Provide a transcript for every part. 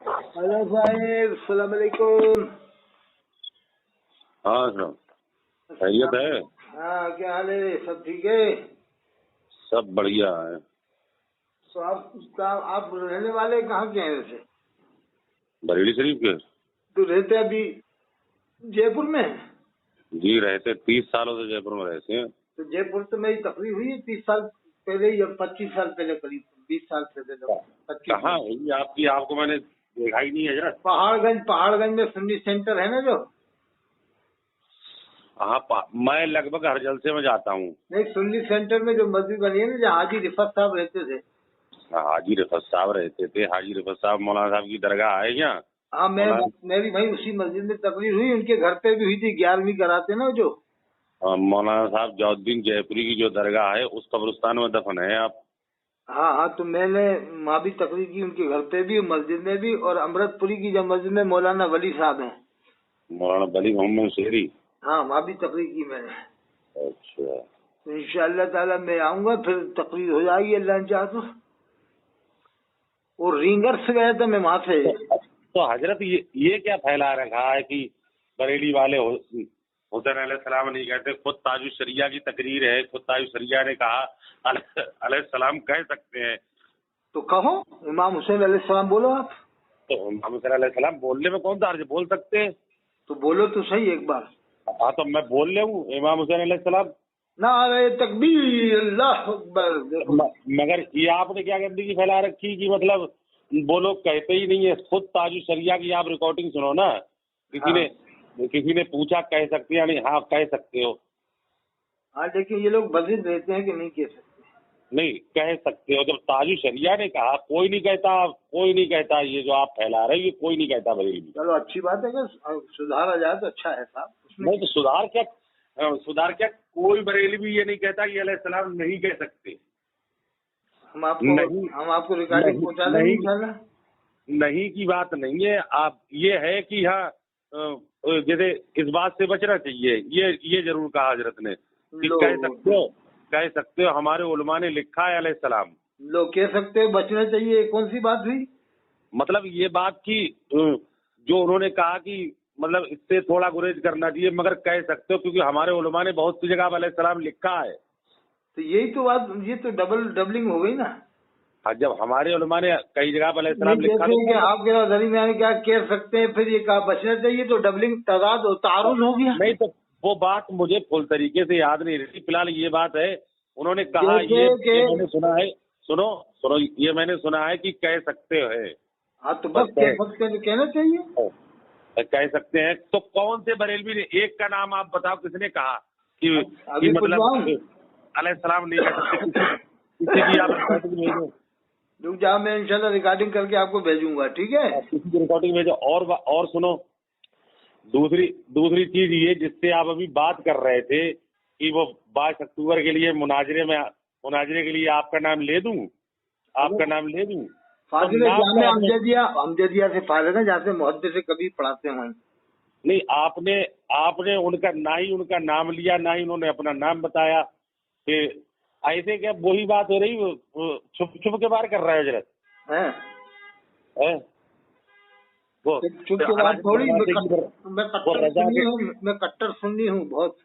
Hello Sahib, अस्सलाम वालेकुम। हाँ साहब, खैरियत है? हाँ, क्या हाल है? सब ठीक है? सब बढ़िया है। तो आप रहने वाले कहाँ के हैं वैसे? बरेली शरीफ के? तो रहते अभी जयपुर में हैं? जी, रहते 30 सालों से जयपुर में रहते हैं। तो जयपुर तो मेरी तकरीर हुई है 30 साल पहले या 25 साल पहले, करीब 20 साल पहले, 25 कहाँ साल। हुई आपकी? आपको मैंने देखा ही नहीं है जरा। पहाड़गंज में सुन्नी सेंटर है ना जो? हाँ, मैं लगभग हर जलसे में जाता हूँ। नहीं, सुन्नी सेंटर में जो मस्जिद बनी है ना, जहाँ हाजी रिफत साहब रहते थे। हाजी रफत साहब रहते थे। हाजी रफत साहब मौलाना साहब की दरगाह है यहाँ। हाँ, मेरी भाई उसी मस्जिद में तकरीर हुई, उनके घर पे भी हुई थी। 11वीं कराते ना जो। मौलाना साहब जौद्दीन जयपुरी की जो दरगाह है उस कब्रिस्तान में दफन है आप। हाँ, तो मैंने वहाँ भी तकरीर की, उनके घर पे भी, मस्जिद में भी। और अमृतपुरी की जो मस्जिद में मौलाना वली साहब हैं, मौलाना वली मोहम्मद शेरी। हाँ, वहाँ भी तकरीर की मैंने। अच्छा। तो इंशाअल्लाह ताला मैं आऊँगा, फिर तकरीर हो जाएगी अल्लाह ने चाहा तो। और रिंगर से गया था मैं वहाँ से। तो हजरत ये क्या फैला रखा है कि बरेली वाले हुसैन अलैहिस्सलाम नहीं कहते? खुद ताजु शरिया की तकरीर है, खुद ताजु शरिया ने कहा अलैहिस्सलाम कह सकते हैं। तो कहो, इमाम हुसैन अलैहिस्सलाम बोलो आप। तो हम हुसैन अलैहिस्सलाम बोलने में कौन सा हर्ज? बोल सकते हैं। तो बोलो तो सही एक बार। हाँ, तो मैं बोल रहा हूँ इमाम हुसैन अलैहिस्सलाम। नारे तकबीर, अल्लाह अकबर। देखो, मगर ये आपने क्या गंदगी फैला रखी कि मतलब वो लोग कहते ही नहीं है। खुद ताजु शरिया की आप रिकॉर्डिंग सुनो ना। किसी ने पूछा कह सकते हैं? नहीं, हाँ कह सकते हो। हाँ, लेकिन ये लोग बजिद रहते हैं कि नहीं कह सकते? नहीं, कह सकते हो। जब ताजु शरिया ने कहा, कोई नहीं कहता ये जो आप फैला रहे हो, ये कोई नहीं कहता बरेली में। चलो, अच्छी बात है कि सुधार आ जाए तो अच्छा है साहब। नहीं तो सुधार क्या? कोई बरेली भी ये नहीं कहता कि अलैहिस्सलाम नहीं कह सकते। हम आपको रिकॉर्डिंग पहुंचा देंगे इंशाल्लाह। नहीं की बात नहीं है। आप ये है कि हाँ, जैसे इस बात से बचना चाहिए। ये जरूर कहा हजरत ने कि कह सकते हो हमारे उलमा ने लिखा है अलैहिस्सलाम। लोग कह सकते हो, बचना चाहिए, कौन सी बात हुई? मतलब ये बात की जो उन्होंने कहा कि मतलब इससे थोड़ा गुरेज करना चाहिए, मगर कह सकते हो क्योंकि हमारे उलमा ने बहुत सी जगह अलैहिस्सलाम लिखा है। तो यही तो बात, ये तो डबलिंग हो गई ना। हाँ, जब हमारे उलमा ने कई जगह अलैहिस्सलाम नहीं, लिखा जैसे कि तो आप कह दरमियान क्या कह सकते हैं, फिर ये कहा बचना चाहिए, तो डबलिंग तादाद और तारुज हो गया। नहीं, तो वो बात मुझे फुल तरीके से याद नहीं रही। फिलहाल ये बात है, उन्होंने कहा ये मैंने सुना है। सुनो, ये मैंने सुना है कि कह सकते हैं। हाँ, तो बस कह सकते हैं तो कहना चाहिए। कह सकते हैं तो कौन से बरेलवी ने? एक का नाम आप बताओ, किसने कहा कि अभी मतलब अलैहिस्सलाम नहीं कह सकते? किसी की आप रिकॉर्डिंग भेजो। रुक जाओ, मैं इंशाल्लाह रिकॉर्डिंग करके आपको भेजूंगा, ठीक है? किसी की रिकॉर्डिंग भेजो। और सुनो, दूसरी चीज ये जिससे आप अभी बात कर रहे थे कि वो 22 अक्टूबर के लिए मुनाजरे के लिए आपका नाम ले दूं। फाजिल जामे अमजदिया से फाजिल है, जहाँ से मुहद्दिस से कभी पढ़ाते हैं। नहीं, आपने उनका ना ही उनका नाम लिया, ना ही उन्होंने अपना नाम बताया। फिर ऐसे क्या वही बात हो रही? छुप के बाहर कर रहा है हजरत है वो। चुप के बाद थोड़ी। मैं कट्टर सुन्नी हूँ बहुत।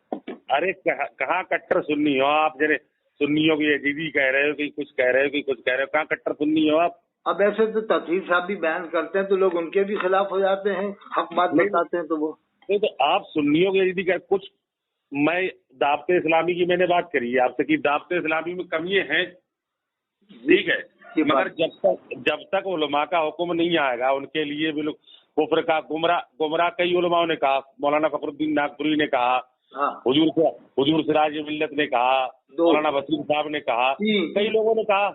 अरे कहाँ कट्टर सुन्नी हो आप? जरे सुन्नियों की यजीदी कह रहे हो कि कुछ कह रहे हो, कहाँ कट्टर सुन्नी हो आप? अब ऐसे तो तफसीर साहब भी बयान करते हैं तो लोग उनके भी खिलाफ हो जाते हैं, हक बात बताते हैं तो वो नहीं। तो आप सुन्नियों की यजीदी कह कुछ। मैं दावत इस्लामी की मैंने बात करी है आपसे कि दावत इस्लामी में कमियां हैं, ठीक है, मगर जब तक उलमा का हुक्म नहीं आएगा उनके लिए भी लोग कुफ्र का गुमराह कई उलमाओं ने कहा। मौलाना फखरुद्दीन नागपुरी ने कहा, हुजूर सिराज मिल्लत ने कहा, मौलाना वसीम साहब ने कहा, कई लोगों ने कहा।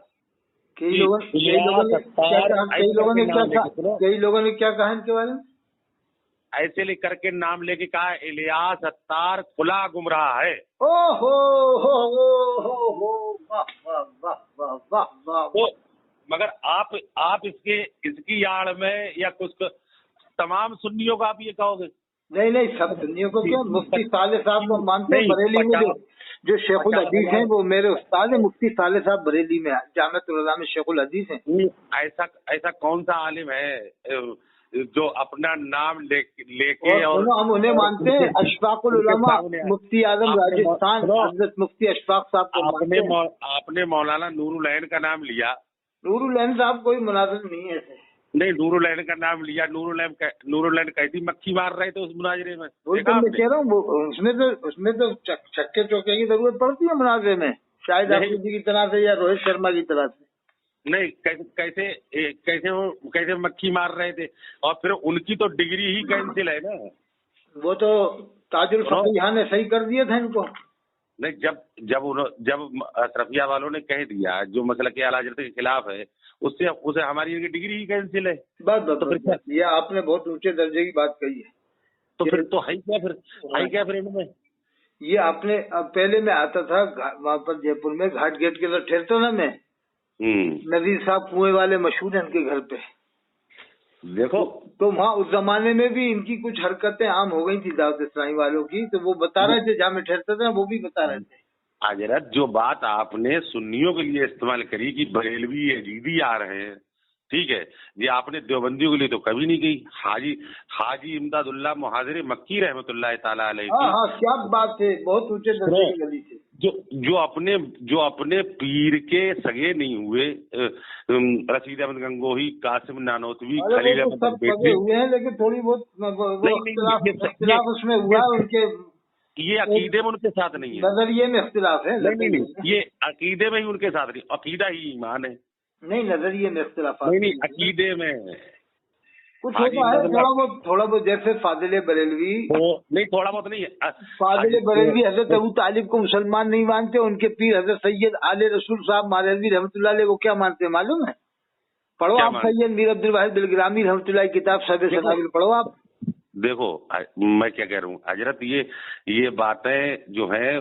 कई लोगों ने क्या कहा इनके बारे में? ऐसे लिख करके नाम लेके कहा इलियास अत्तार खुला गुमराह है। ओहो हो, वाह वाह वाह वाह वाह वाह। तो मगर आप इसकी आड़ में या कुछ तमाम सुन्नियों को आप ये कहोगे? नहीं, सब सुन्नियों को क्या, मुफ्ती साले साहब को मानते हैं बरेली में जो جو شیخ الحدیث ہیں وہ میرے استاد ہیں، مفتی صالح صاحب بریلی میں جامعۃ العلماء میں شیخ الحدیث ہیں. ایسا کون سا عالم ہے جو اپنا نام لے کے اور ہم انہیں مانتے ہیں. اشفاق العلماء مفتی اعظم راجستھان حضرت مفتی اشفاق صاحب کو آپ نے مولانا نور العین کا نام لیا. نور العین صاحب کوئی مناظر نہیں ہے ایسے. نہیں، نور العین کا نام لیا. نور العین کیسی مکھی مار رہے تھے اس مناظرے میں. وہی تو میں کہہ رہا ہوں، اس میں تو چھکے چوکے کی ضرورت پڑتی ہے مناظرے میں، شاہد آفریدی کی طرح سے یا روہت شرما کی طرح سے. نہیں، کیسے مکھی مار رہے تھے. اور پھر ان کی تو ڈگری ہی کینسل ہے نا. وہ تو تاج الفقیہ نے صحیح کر دیا تھا ان کو. نہیں، جب اشرفیہ والوں نے کہہ دیا جو مسلک اعلیٰ حضرت کے خلاف ہے اسے ہماری ڈگری ہی کینسل ہے. بس یہ آپ نے بہت اونچے درجے کی بات کہی ہے. تو پھر تو ہے کیا پھر ان میں یہ آپ نے پہلے میں آتا تھا وہاں پر جے پور میں گھاٹ گیٹ کے اندر ٹھہرتا نا میں. نذیر صاحب کنویں والے مشہور ہیں ان کے گھر پہ. دیکھو تو وہاں اس زمانے میں بھی ان کی کچھ حرکتیں عام ہو گئی تھی دعوت اسلامی والوں کی، تو وہ بتا رہے تھے جہاں میں ٹھہرتا تھا وہ بھی بتا رہے تھے. حضرت جو بات آپ نے سنیوں کے لیے استعمال کری کہ بریلوی یزیدی آ رہے ہیں، ٹھیک ہے، یہ آپ نے دیوبندیوں کے لیے تو کبھی نہیں کہی. حاجی امداد اللہ محاذر مکی رحمۃ اللہ تعالیٰ علیہ کی. ہاں کیا بات ہے، بہت اونچے درجے کی گلی تھی. جو اپنے پیر کے سگے نہیں ہوئے، رشید احمد گنگوہی، قاسم نانوتوی، خلیل احمد بیٹھی ہوئے ہیں، لیکن تھوڑی بہت اختلاف اس میں ہوا ان کے. یہ عقیدے میں ان کے ساتھ نہیں ہے، نظریے میں اختلاف ہے. نہیں، یہ عقیدے میں ہی ان کے ساتھ نہیں. عقیدہ ہی ایمان ہے. نہیں، نظریے میں اختلافات نہیں، عقیدے میں کچھ ہوتا ہے تھوڑا بہت جیسے فاضل بریلوی. نہیں، تھوڑا بہت نہیں ہے. فاضل بریلوی حضرت ابو طالب کو مسلمان نہیں مانتے. ان کے پیر حضرت سید آل رسول صاحب ماریلوی رحمۃ اللہ علیہ کو کیا مانتے ہیں معلوم ہے؟ پڑھو آپ سید میر عبد الواحد بلگرامی رحمۃ اللہ کی کتاب شب سنابل پڑھو آپ. دیکھو میں کیا کہہ رہا ہوں حضرت، یہ باتیں جو ہیں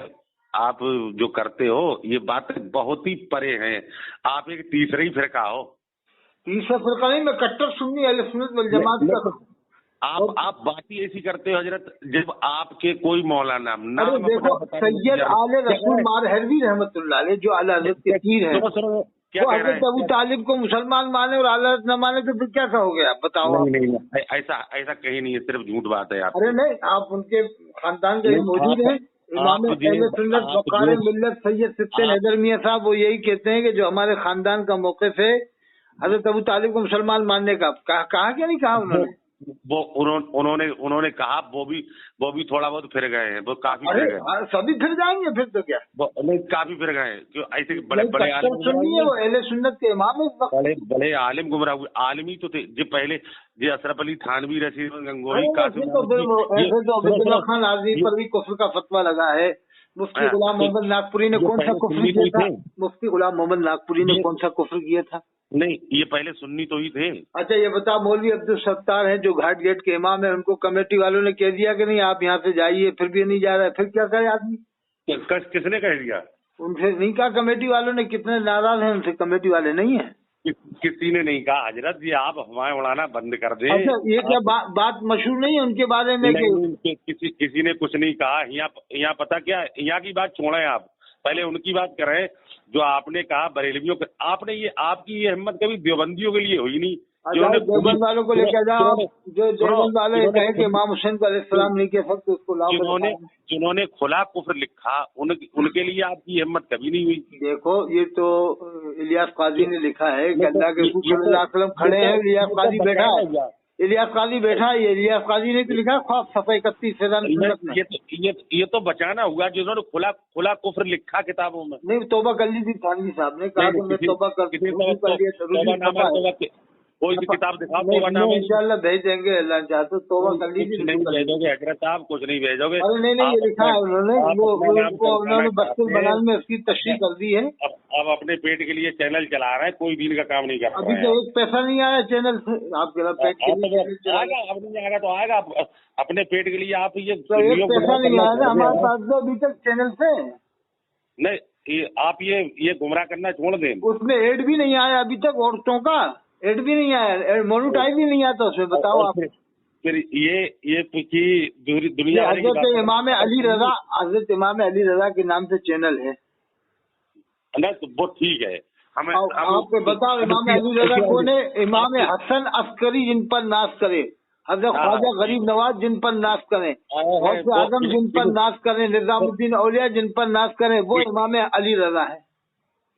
آپ جو کرتے ہو یہ باتیں بہت ہی پرے ہیں. آپ ایک تیسرا ہی فرقہ ہو. تیسرا فرقہ نہیں، میں کٹر سنی اہل سنت والجماعت کا. آپ بات ہی ایسی کرتے ہو حضرت جب آپ کے کوئی مولانا دیکھو سید آل رسول مارہلوی رحمۃ اللہ علیہ جو اعلیٰ حضرت کے پیر ہیں، وہ حضرت ابو طالب کو مسلمان مانے اور اعلیٰ حضرت نہ مانے تو پھر کیا کہو گے آپ بتاؤ. نہیں، ایسا کہیں نہیں ہے، صرف جھوٹ بات ہے. ارے نہیں، آپ ان کے خاندان کے موجود ہیں. امام اہل سنت وقار ملت سید سبطین حیدر میاں صاحب وہ یہی کہتے ہیں کہ جو ہمارے خاندان کا موقف ہے حضرت ابو طالب کو مسلمان ماننے کا. کہا کیا نہیں کہا انہوں نے؟ انہوں نے کہا وہ بھی تھوڑا بہت پھر گئے ہیں. وہ کافی پھر گئے. سبھی پھر جائیں گے پھر تو کیا کافی پھر گئے ہیں. ایسے بڑے عالم سنی ہے وہ اہل سنت کے امام بڑے عالم گمراہ ہوئے. عالمی تو تھے جو پہلے جو اشرف علی تھانوی، رشید گنگوہی، خان آزمی پر بھی کفر کا فتویٰ لگا ہے. مفتی غلام محمد ناگپوری نے کون سا کفر کیا تھا؟ مفتی غلام محمد ناگپوری نے کون سا کفر کیا تھا؟ نہیں، یہ پہلے سنی تو ہی تھے. اچھا یہ بتا، مولوی عبدالستار ہیں جو گھاٹ گیٹ کے امام ہیں، ان کو کمیٹی والوں نے کہہ دیا کہ نہیں آپ یہاں سے جائیے، پھر بھی نہیں جا رہا ہے. پھر کیا کرے آدمی؟ کس نے کہہ دیا؟ ان سے نہیں کہا کمیٹی والوں نے. کتنے ناراض ہیں ان سے کمیٹی والے؟ نہیں ہیں، کسی نے نہیں کہا. حضرت یہ آپ ہمیں اڑانا بند کر دیں. اچھا یہ کیا بات مشہور نہیں ہے ان کے بارے میں؟ کسی نے کچھ نہیں کہا. یہاں پتا کیا، یہاں کی بات چھوڑیں، آپ پہلے ان کی بات کریں. جو آپ نے کہا بریلویوں کے، آپ کی یہ ہمت کبھی دیوبندیوں کے لیے ہوئی نہیں. دیوبند والوں کو لے کے جاؤ، جو دیوبند والے کہیں کہ امام حسین کو علیہ السلام نہیں کہہ سکتے، اس کو لاؤ. جنہوں نے کھلا کفر لکھا ان کے لیے آپ کی ہمت کبھی نہیں ہوئی. دیکھو یہ تو الیاس قاضی نے لکھا ہے کہ اللہ کے رسول صلی اللہ علیہ وسلم کھڑے ہیں، الیاس قاضی بیٹھا ہے. الیاس قاضی بیٹھا ہے، الیاس قاضی نے تو لکھا صفحہ 31 فیضان سنت میں. یہ تو بچانا ہوا جنہوں نے کھلا کفر لکھا کتابوں میں. نہیں، توبہ کر لی تھی تھانوی صاحب نے کہا کہ میں توبہ کوئی بھی کتاب دکھاؤ. انشاءاللہ بھیج دیں گے اللہ چاہے تو. توبہ کر لیجیے. نہیں بھیجو گے حضرت صاحب، کچھ نہیں بھیجو گے. نہیں یہ لکھا ہے انہوں نے بخت البنان میں اس کی تشریح کر دی ہے. اب اپنے پیٹ کے لیے چینل چلا رہے ہیں، کوئی دین کا کام نہیں کر رہا. ابھی تو ایک پیسہ نہیں آیا چینل سے. آپ کے پیٹ کے لیے اب نہیں آئے گا تو آئے گا. اپنے پیٹ کے لیے آپ یہ پیسہ نہیں آیا نا ہمارے پاس تو ابھی تک چینل سے. نہیں، آپ یہ گمراہ کرنا چھوڑ دیں. اس میں ایڈ بھی نہیں آیا ابھی تک، عورتوں کا ایڈ بھی نہیں آیا، مونوٹائز بھی نہیں آتا اس میں. بتاؤ آپ. फिर ये दुनिया भर की हजरत बात इमाम अली रजा, हजरत इमाम अली रजा के नाम से चैनल है ना, तो वो ठीक है। हमें आपको बताओ इमाम अली रजा कौन है? इमाम हसन अस्करी जिन पर नाश करे, हजरत ख्वाजा गरीब नवाज जिन पर नाश करें, गौसे आजम जिन पर नाश करें, निजामुद्दीन औलिया जिन पर नाश करें, वो इमाम अली रजा है।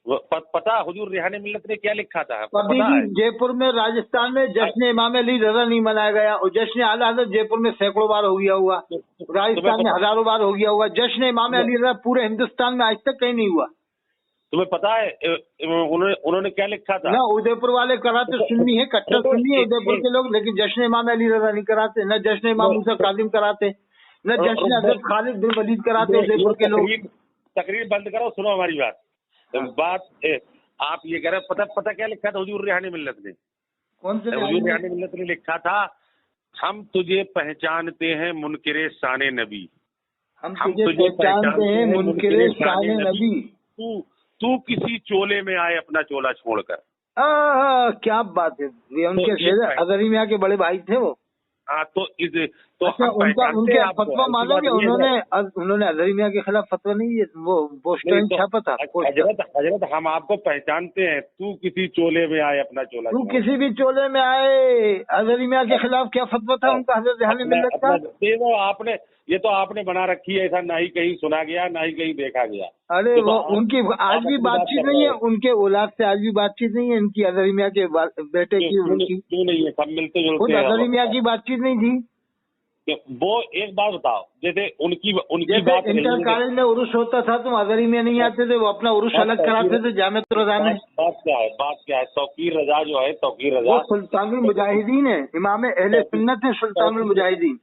पता हुजूर रिहाने मिल्लत ने क्या लिखा था? कभी भी जयपुर में, राजस्थान में जश्न इमाम अली रजा नहीं मनाया गया, और जश्न आला हज़रत जयपुर में सैकड़ों बार हो गया हुआ, राजस्थान में हजारों बार हो गया हुआ। जश्न इमाम अली रजा पूरे हिंदुस्तान में आज तक कहीं नहीं हुआ। तुम्हें पता है उन्होंने क्या लिखा था? ना उदयपुर वाले कराते सुन्नी है, कट्टर सुन्नी है उदयपुर के लोग, लेकिन जश्न इमाम अली रजा नहीं कराते। न जश्न इमाम मूसा काजिम कराते, न जश्न हजरत खालिद बिन वलीद कराते उदयपुर के लोग। तकरीर बंद करो, सुनो हमारी बात। आप ये कह रहे, पता क्या लिखा था हुजूर रिहाने मिल्लत ने? कौन से? हुजूर रिहाने मिल्लत ने लिखा था, हम तुझे पहचानते हैं मुनकिरे शाने नबी, हम तुझे पहचानते हैं मुनकिरे शाने नबी, तू किसी चोले में आए अपना चोला छोड़कर। क्या बात है, ये उनके शेर अजहरी मियां के बड़े भाई थे वो। हाँ, तो अच्छा, उनके फतवा माना कि उन्होंने अजहरी मियां के खिलाफ फतवा नहीं है, वो पोस्टर छापा था। हजरत हम आपको पहचानते हैं, तू किसी चोले में आए अपना चोला, तू किसी भी चोले में आए। अजहरी मियां के खिलाफ क्या फतवा था उनका हजरत रिहाने मिल्लत का? ये तो आपने बना रखी है, ऐसा ना ही कहीं सुना गया ना ही कहीं देखा गया। अरे वो उनकी आज भी बातचीत नहीं है, उनके औलाद से आज भी बातचीत नहीं है इनकी, अजहरी मियां के बेटे की, उनकी क्यों नहीं है? सब मिलते जुलते हैं। अजहरी मियां की बातचीत नहीं थी। वो एक बात बताओ, जैसे उनकी बात, इंटर कॉलेज में उर्स होता था, तुम अजहरी में नहीं आते थे, वो अपना उर्स अलग कराते थे जामिअत रजा में। बात क्या है? तौकीर रजा जो है, तौकीर रजा वो सुल्तानुल मुजाहिदीन है, इमाम अहले सुन्नत है, सुल्तानुल मुजाहिदीन।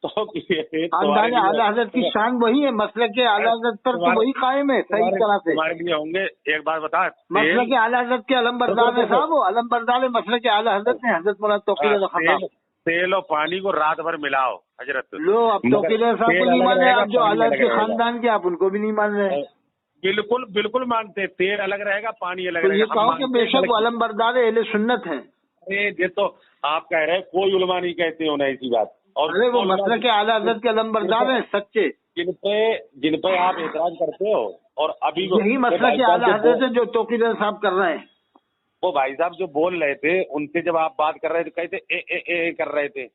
खानदान आला हज़रत की शान वही है, मसलक के आला हज़रत पर तो वही कायम है सही तरह से। हमारे लिए होंगे। एक बात बता, मसलक के आला हज़रत के अलम बरदार है साहब, वो अलम बरदार है मसलक के आला हज़रत ने, हज़रत मौलाना तौकीर रज़ा खान। तेल और पानी को रात भर मिलाओ हजरत। लो, अब तौकीर रज़ा साहब को नहीं मान रहे आप, जो आला के खानदान के, आप उनको भी नहीं मान रहे। बिल्कुल मानते, तेल अलग रहेगा, पानी अलग तो रहेगा। ये कहो कि बेशक वो अलम बरदार अहले सुन्नत है। ये तो आप कह रहे हैं, कोई उलमा नहीं कहते हो ना ऐसी बात। और अरे वो मसलक के आला हज़रत के अलम बरदार है सच्चे, जिन पे आप एतराज करते हो। और अभी यही मसलक के आला हज़रत है जो तौकीर रज़ा साहब कर रहे हैं। वो भाई साहब जो बोल रहे थे, उनसे जब आप बात कर रहे थे, कहते ए कर रहे थे।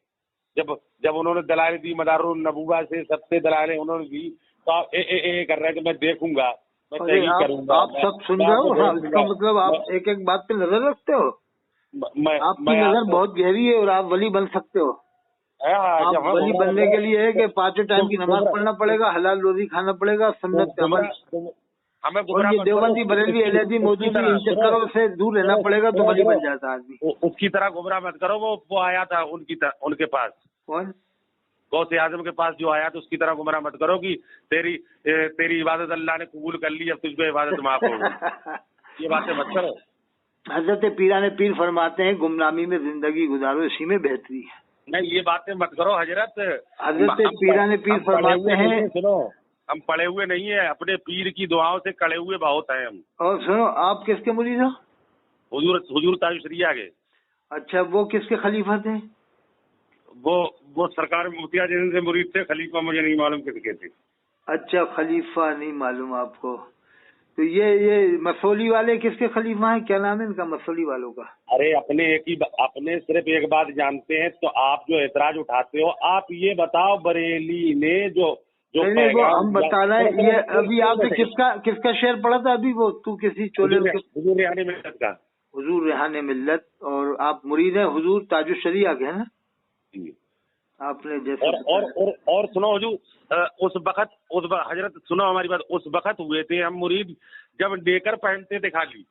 जब उन्होंने दलाल दी, मदारुन नबूवा से सबसे दलालें उन्होंने दी, तो आप ए कर रहे थे, मैं देखूंगा, मैं तहकीक करूंगा। आप सब सुन रहे हो? हाँ, इसका मतलब आप एक एक बात पे नजर रखते हो। आपकी नजर बहुत गहरी है और आप वली बन सकते हो। आप वली बनने के लिए है कि 5 टाइम की नमाज पढ़ना पड़ेगा, हलाल रोजी खाना पड़ेगा, सुन्नत का अमल, और ये देवबंदी बरेलवी अहलदी मौजूदी इन चक्करों से दूर रहना पड़ेगा, तो वली बन जाता आदमी। उसकी तरह गुमराह मत करो। वो आया था उनके पास, कौन? गौसे आजम के पास जो आया था, उसकी तरह गुमराह मत करो कि तेरी इबादत अल्लाह ने कबूल कर ली, अब तुझको इबादत माफ होगी। ये बातें मत करो। हजरत पीराने पीर फरमाते हैं, गुमनामी में जिंदगी गुजारो, इसी में बेहतरी है। नहीं, ये बातें मत करो हजरत। हजरत पीराने पीर फरमाते हैं, सुनो, हम पढ़े हुए नहीं है, अपने पीर की दुआओं से कड़े हुए बहुत हैं हम। और सुनो, आप किसके मुरीद हो? हुजूर ताजुशरिया के। अच्छा, वो किसके खलीफा थे? वो सरकार मुफ्ती से मुरीद थे। खलीफा मुझे नहीं मालूम किसके थे। अच्छा, खलीफा नहीं मालूम आपको। तो ये मसौली वाले किसके खलीफा हैं? क्या नाम है इनका मसौली वालों का? अरे अपने सिर्फ एक बात जानते हैं, तो आप जो एतराज उठाते हो, आप ये बताओ बरेली ने जो नहीं, वो हम बता रहे हैं। ये अभी आपने किसका शेर पढ़ा था अभी? वो तू किसी चोले हुजूर रिहाने मिल्लत का। हुजूर रिहाने मिल्लत, और आप मुरीद हैं हुजूर ताजुशरिया के, है ना? आपने जैसे और सुनो हुजूर, उस वक्त हजरत सुनो हमारी बात, उस वक्त हुए थे हम मुरीद जब नेकर पहनते थे, खाली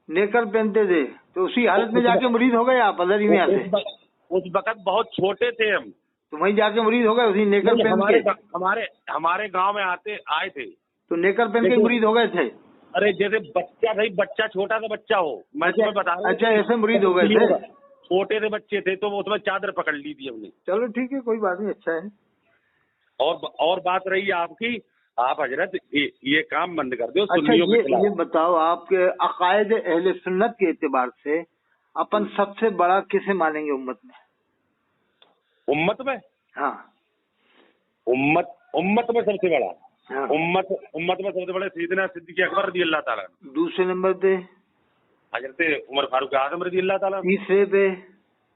नेकर पहनते थे, तो उसी हालत में जाके मुरीद हो गए आप अजहरी मियां से? उस वक्त बहुत छोटे थे हम, तो वहीं जाके मुरीद हो गए उसी नेकर पहन के? हमारे गांव में आए थे, तो नेकर पहन के मुरीद हो गए थे? अरे जैसे बच्चा छोटा सा बच्चा हो, मैं तुम्हें बता रहा हूँ। अच्छा, ऐसे मुरीद हो गए थे? छोटे से बच्चे थे, तो वो उसमें चादर पकड़ ली थी हमने। चलो ठीक है, कोई बात नहीं, अच्छा है। और बात रही आपकी, आप हजरत ये काम बंद कर दो। अच्छा, ये बताओ, आपके अकायद अहले सुन्नत के एतबार से अपन सबसे बड़ा किसे मानेंगे उम्मत में? उम्मत में, हाँ उम्मत में सबसे बड़ा, हाँ। उम्मत में सबसे बड़े सैयदना सिद्दीक़ अकबर रज़ी अल्लाह ताला, दूसरे नंबर पे हजरत उमर फारूक आजम रज़ी अल्लाह ताला, तीसरे पे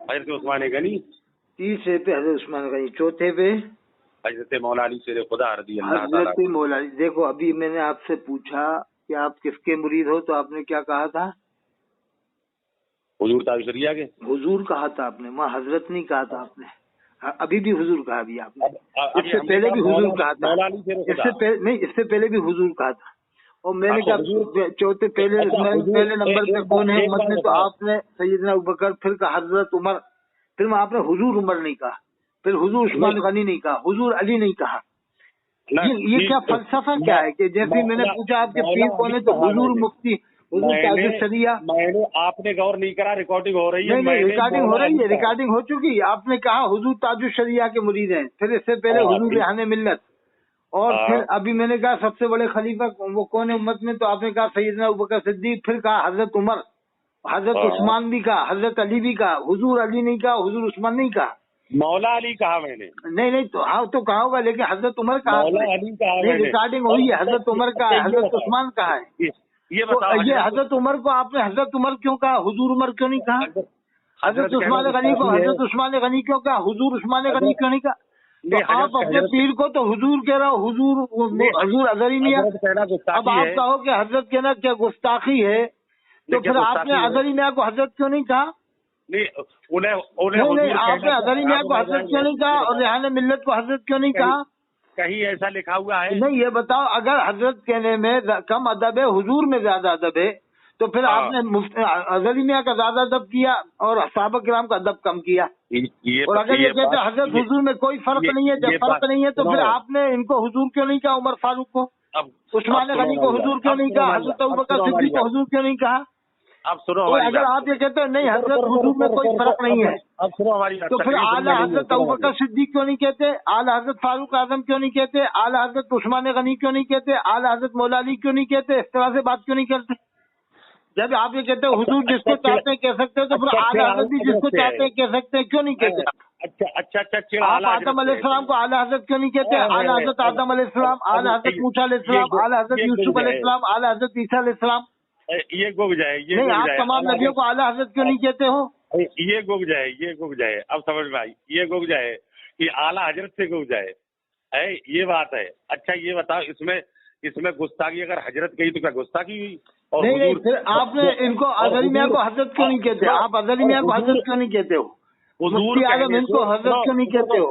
हजरत उस्मान गनी, तीसरे पे हजरत उस्मान गनी, चौथे पे हजरत मौला अली शेर खुदा रज़ी अल्लाह ताला। हजरत मौला अली। देखो अभी मैंने आपसे पूछा कि आप किसके मुरीद हो, तो आपने क्या कहा था? हुजूर ताज शरिया के। हुजूर कहा था आपने, वहाँ हजरत नहीं कहा था आपने। अभी भी हुजूर कहा अभी आपने, अभी इससे हमने पहले भी हुजूर मौला- कहा था, मौला अली शेर खुदा। इससे पहले नहीं, इससे पहले भी हुजूर कहा था। और मैंने हाँ, तो कहा हुजूर- चौथे पहले अच्छा, हुजूर- पहले नंबर पे एक कौन है बात- एक उम्मत बात में? तो बताओ। आपने सैयदना अबू बकर, फिर कहा हजरत उमर, फिर आपने हुजूर उमर नहीं कहा, फिर हुजूर उस्मान गनी नहीं कहा, हुजूर अली नहीं कहा। ये क्या फलसफा क्या है कि जैसे मैंने पूछा आपके पीर कौन है, तो हुजूर मुफ्ती, हुजूर ताजुल शरिया। मैंने आपने गौर नहीं करा, रिकॉर्डिंग हो रही है। नहीं मैंने रिकॉर्डिंग हो मौला रही है, अली कहा। रिकॉर्डिंग हो चुकी है। आपने कहा हुजूर ताजुल शरिया के मुरीद हैं, फिर इससे पहले हाँ, हुजूर ठीक। रिहाने मिल्लत, और हाँ। फिर अभी मैंने कहा सबसे बड़े खलीफा वो कौन है उम्मत में, तो आपने कहा सैयदना अबू बकर सिद्दीक, फिर कहा हजरत उमर, हजरत हाँ। उस्मान भी कहा, हजरत अली भी कहा, हुजूर अली नहीं कहा, हुजूर उस्मान नहीं कहा। मौला अली कहा मैंने, नहीं तो हाँ तो कहा होगा, लेकिन हजरत उमर कहा मौला आपने। अली कहा नहीं मैंने। रिकॉर्डिंग हुई है, हजरत उमर का है, ये हजरत बताओ। उस्मान कहा है। ये तो बताओ, ये हजरत उमर को आपने हजरत उमर क्यों कहा, हुजूर उमर क्यों नहीं कहा? हजरत उस्मान गनी को हजरत उस्मान गनी क्यों कहा, हुजूर उस्मान गनी क्यों नहीं कहा? तो आप अपने पीर को तो हुजूर कह रहे हो, हुजूर अजहरी मियां। अब आप कहो कि हजरत कहना क्या गुस्ताखी है, तो फिर आपने अजहरी मियां को हजरत क्यों नहीं कहा? नहीं उन्हें नहीं आपने अजहरी मियां को हजरत क्यों नहीं कहा, और रिहाने मिल्लत को हजरत क्यों नहीं कहा? कहीं ऐसा लिखा हुआ है? नहीं ये बताओ, अगर हजरत कहने में कम अदब है, हुजूर में ज्यादा अदब है, तो फिर हाँ। आपने अजहरी मियां का ज्यादा अदब किया और सहाबा किराम का अदब कम किया। और अगर ये कहते हैं हजरत हुजूर में कोई फर्क नहीं है, जब फर्क नहीं है तो फिर आपने इनको हुजूर क्यों नहीं कहा, उमर फारूक को, उस्मान गनी को हुजूर क्यों नहीं कहा, हजरत अबू बकर सिद्दीक को हुजूर क्यों नहीं कहा? अब सुनो और अगर आप ये कहते हैं नहीं हजरत हुजूर में कोई फर्क नहीं है, अब सुनो हमारी बात। तो फिर आला हजरत अबू बकर सिद्दीक क्यों नहीं कहते, आला हजरत फारूक आजम क्यों नहीं कहते, आला हजरत उस्मान गनी क्यों नहीं कहते, आला हजरत मौला अली क्यों नहीं कहते? इस तरह से बात क्यों नहीं करते? जब आप ये कहते हैं हुजूर जिसको चाहते हैं कह सकते हैं, तो फिर आला हजरत भी जिसको चाहते हैं कह सकते हैं, क्यों नहीं कहते? अच्छा आप आदम अलैहिस्सलाम को आला हजरत क्यों नहीं कहते? आला हजरत आदम अलैहिस्सलाम, आला हजरत मूसा अलैहिस्सलाम, आला हजरत यूसुफ अलैहिस्सलाम, आला हजरत ईसा अलैहिस्सलाम। ये गुग जाए, ये नहीं गुग आप जाए। तमाम नबियों को आला हजरत क्यों नहीं कहते हो? ये गुग जाए, ये गुग जाए। अब समझ में आई, ये गुग जाए कि आला हजरत से गुग जाए है, ये बात है। अच्छा ये बताओ, इसमें गुस्ताखी अगर हजरत कही तो क्या गुस्ताखी हुई? और नहीं फिर आपने इनको अजहरी मियां को हजरत क्यों नहीं कहते? आप अजहरी मियां को हजरत क्यों नहीं कहते हो? मुफ्ती आजम इनको हजरत क्यों नहीं कहते हो?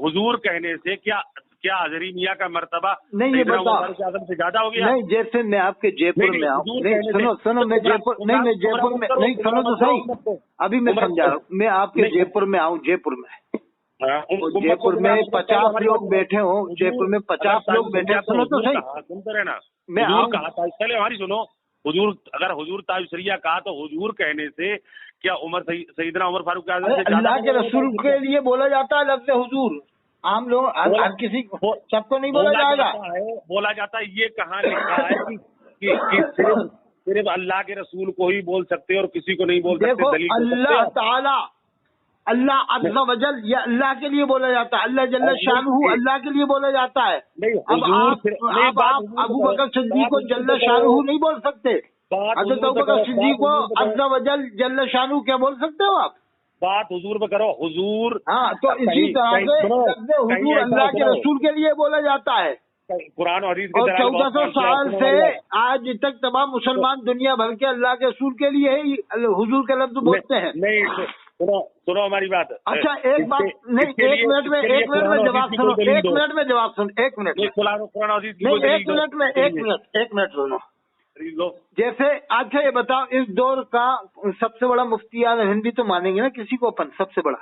हुजूर कहने से क्या अजहरी मियां का मर्तबा नहीं ये बताओ आजम से ज्यादा हो गया? नहीं, जैसे मैं आपके जयपुर में आऊँ, नहीं सुनो मैं जयपुर मैं जयपुर में नहीं, सुनो तो सही, अभी मैं समझा रहा हूँ। मैं आपके जयपुर में आऊँ, जयपुर में जयपुर में 50 लोग बैठे हो, जयपुर में 50 लोग बैठे, सुनो तो सही, सुनते रहना। मैं हुजूर कहा था, पहले हमारी सुनो। हुजूर अगर हुजूर ताज शरिया कहा तो हुजूर कहने से क्या सैयदना उमर फारूक आजम से अल्लाह के रसूल के लिए बोला जाता है लफ्ज़ हुजूर, आम लोग हर किसी को, सबको नहीं बोला जाएगा। बोला जाता है। ये कहाँ लिखा है कि सिर्फ अल्लाह के रसूल को ही बोल सकते और किसी को नहीं बोल सकते? देखो दलील अल्लाह ताला, अल्लाह अज़्ज़ा वजल, ये अल्लाह के लिए बोला जाता है, अल्लाह जल्ल शानुहु अल्लाह के लिए बोला जाता है। अब आप अबू बकर सिद्दीक को जल्ल शानुहु नहीं बोल सकते, हज़रत अबू बकर सिद्दीक को अज़्ज़ा वजल जल्ल शानुहु क्या बोल सकते हो आप? बात हुजूर पे करो, हुजूर। हाँ तो इसी तरह से लफ्ज़ हुजूर अल्लाह के रसूल के लिए बोला जाता है। कुरान और 1400 साल से आज तक तमाम मुसलमान दुनिया भर के अल्लाह के रसूल के लिए ही हुजूर के लफ्ज बोलते हैं। नहीं सुनो हमारी बात। अच्छा एक बात नहीं, एक मिनट में जवाब सुनो, एक मिनट में जवाब सुनो, एक मिनट एक मिनट सुनो। जैसे अच्छा ये बताओ, इस दौर का सबसे बड़ा मुफ्ती आज़म हिंद भी तो मानेंगे ना किसी को अपन, सबसे बड़ा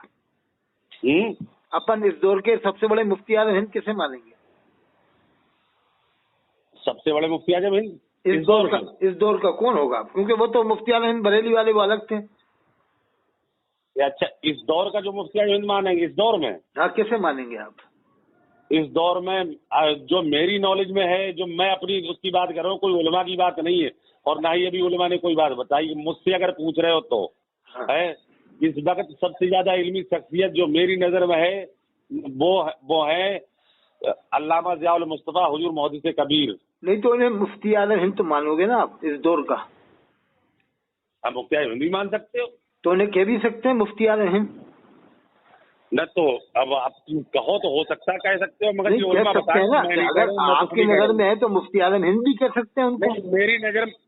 अपन इस दौर के सबसे बड़े मुफ्ती आज़म हिंद किसे मानेंगे? सबसे बड़े मुफ्ती आज़म हिंद इस दौर का कौन होगा? क्योंकि वो तो मुफ्ती आज़म हिंद बरेली वाले वो अलग थे। अच्छा इस दौर का जो मुफ्ती आज़म हिंद मानेंगे इस दौर में? हाँ किसे मानेंगे आप? इस दौर में जो मेरी नॉलेज में है, जो मैं अपनी उसकी बात कर रहा हूँ, कोई उलमा की बात नहीं है और ना ही अभी उलमा ने कोई बात बताई। मुझसे अगर पूछ रहे हो तो है इस वक्त सबसे ज्यादा इल्मी शख्सियत जो मेरी नजर में है वो है अल्लामा ज़ियाउल मुस्तफा हुजूर मुहद्दिस कबीर। नहीं तो उन्हें मुफ्ती आलम हिंद तो मानोगे ना आप इस दौर का? आप मुफ्ती आलम हिंद भी मान सकते हो, तो उन्हें कह भी सकते हैं मुफ्ती आलम हिंद न? तो अब आप कहो तो हो सकता है, कह सकते हो, मगर नहीं ये कह उलमा सकते हैं ना, अगर आपकी नजर में है तो मुफ्ती आलम हिंद भी कह सकते हैं उनको।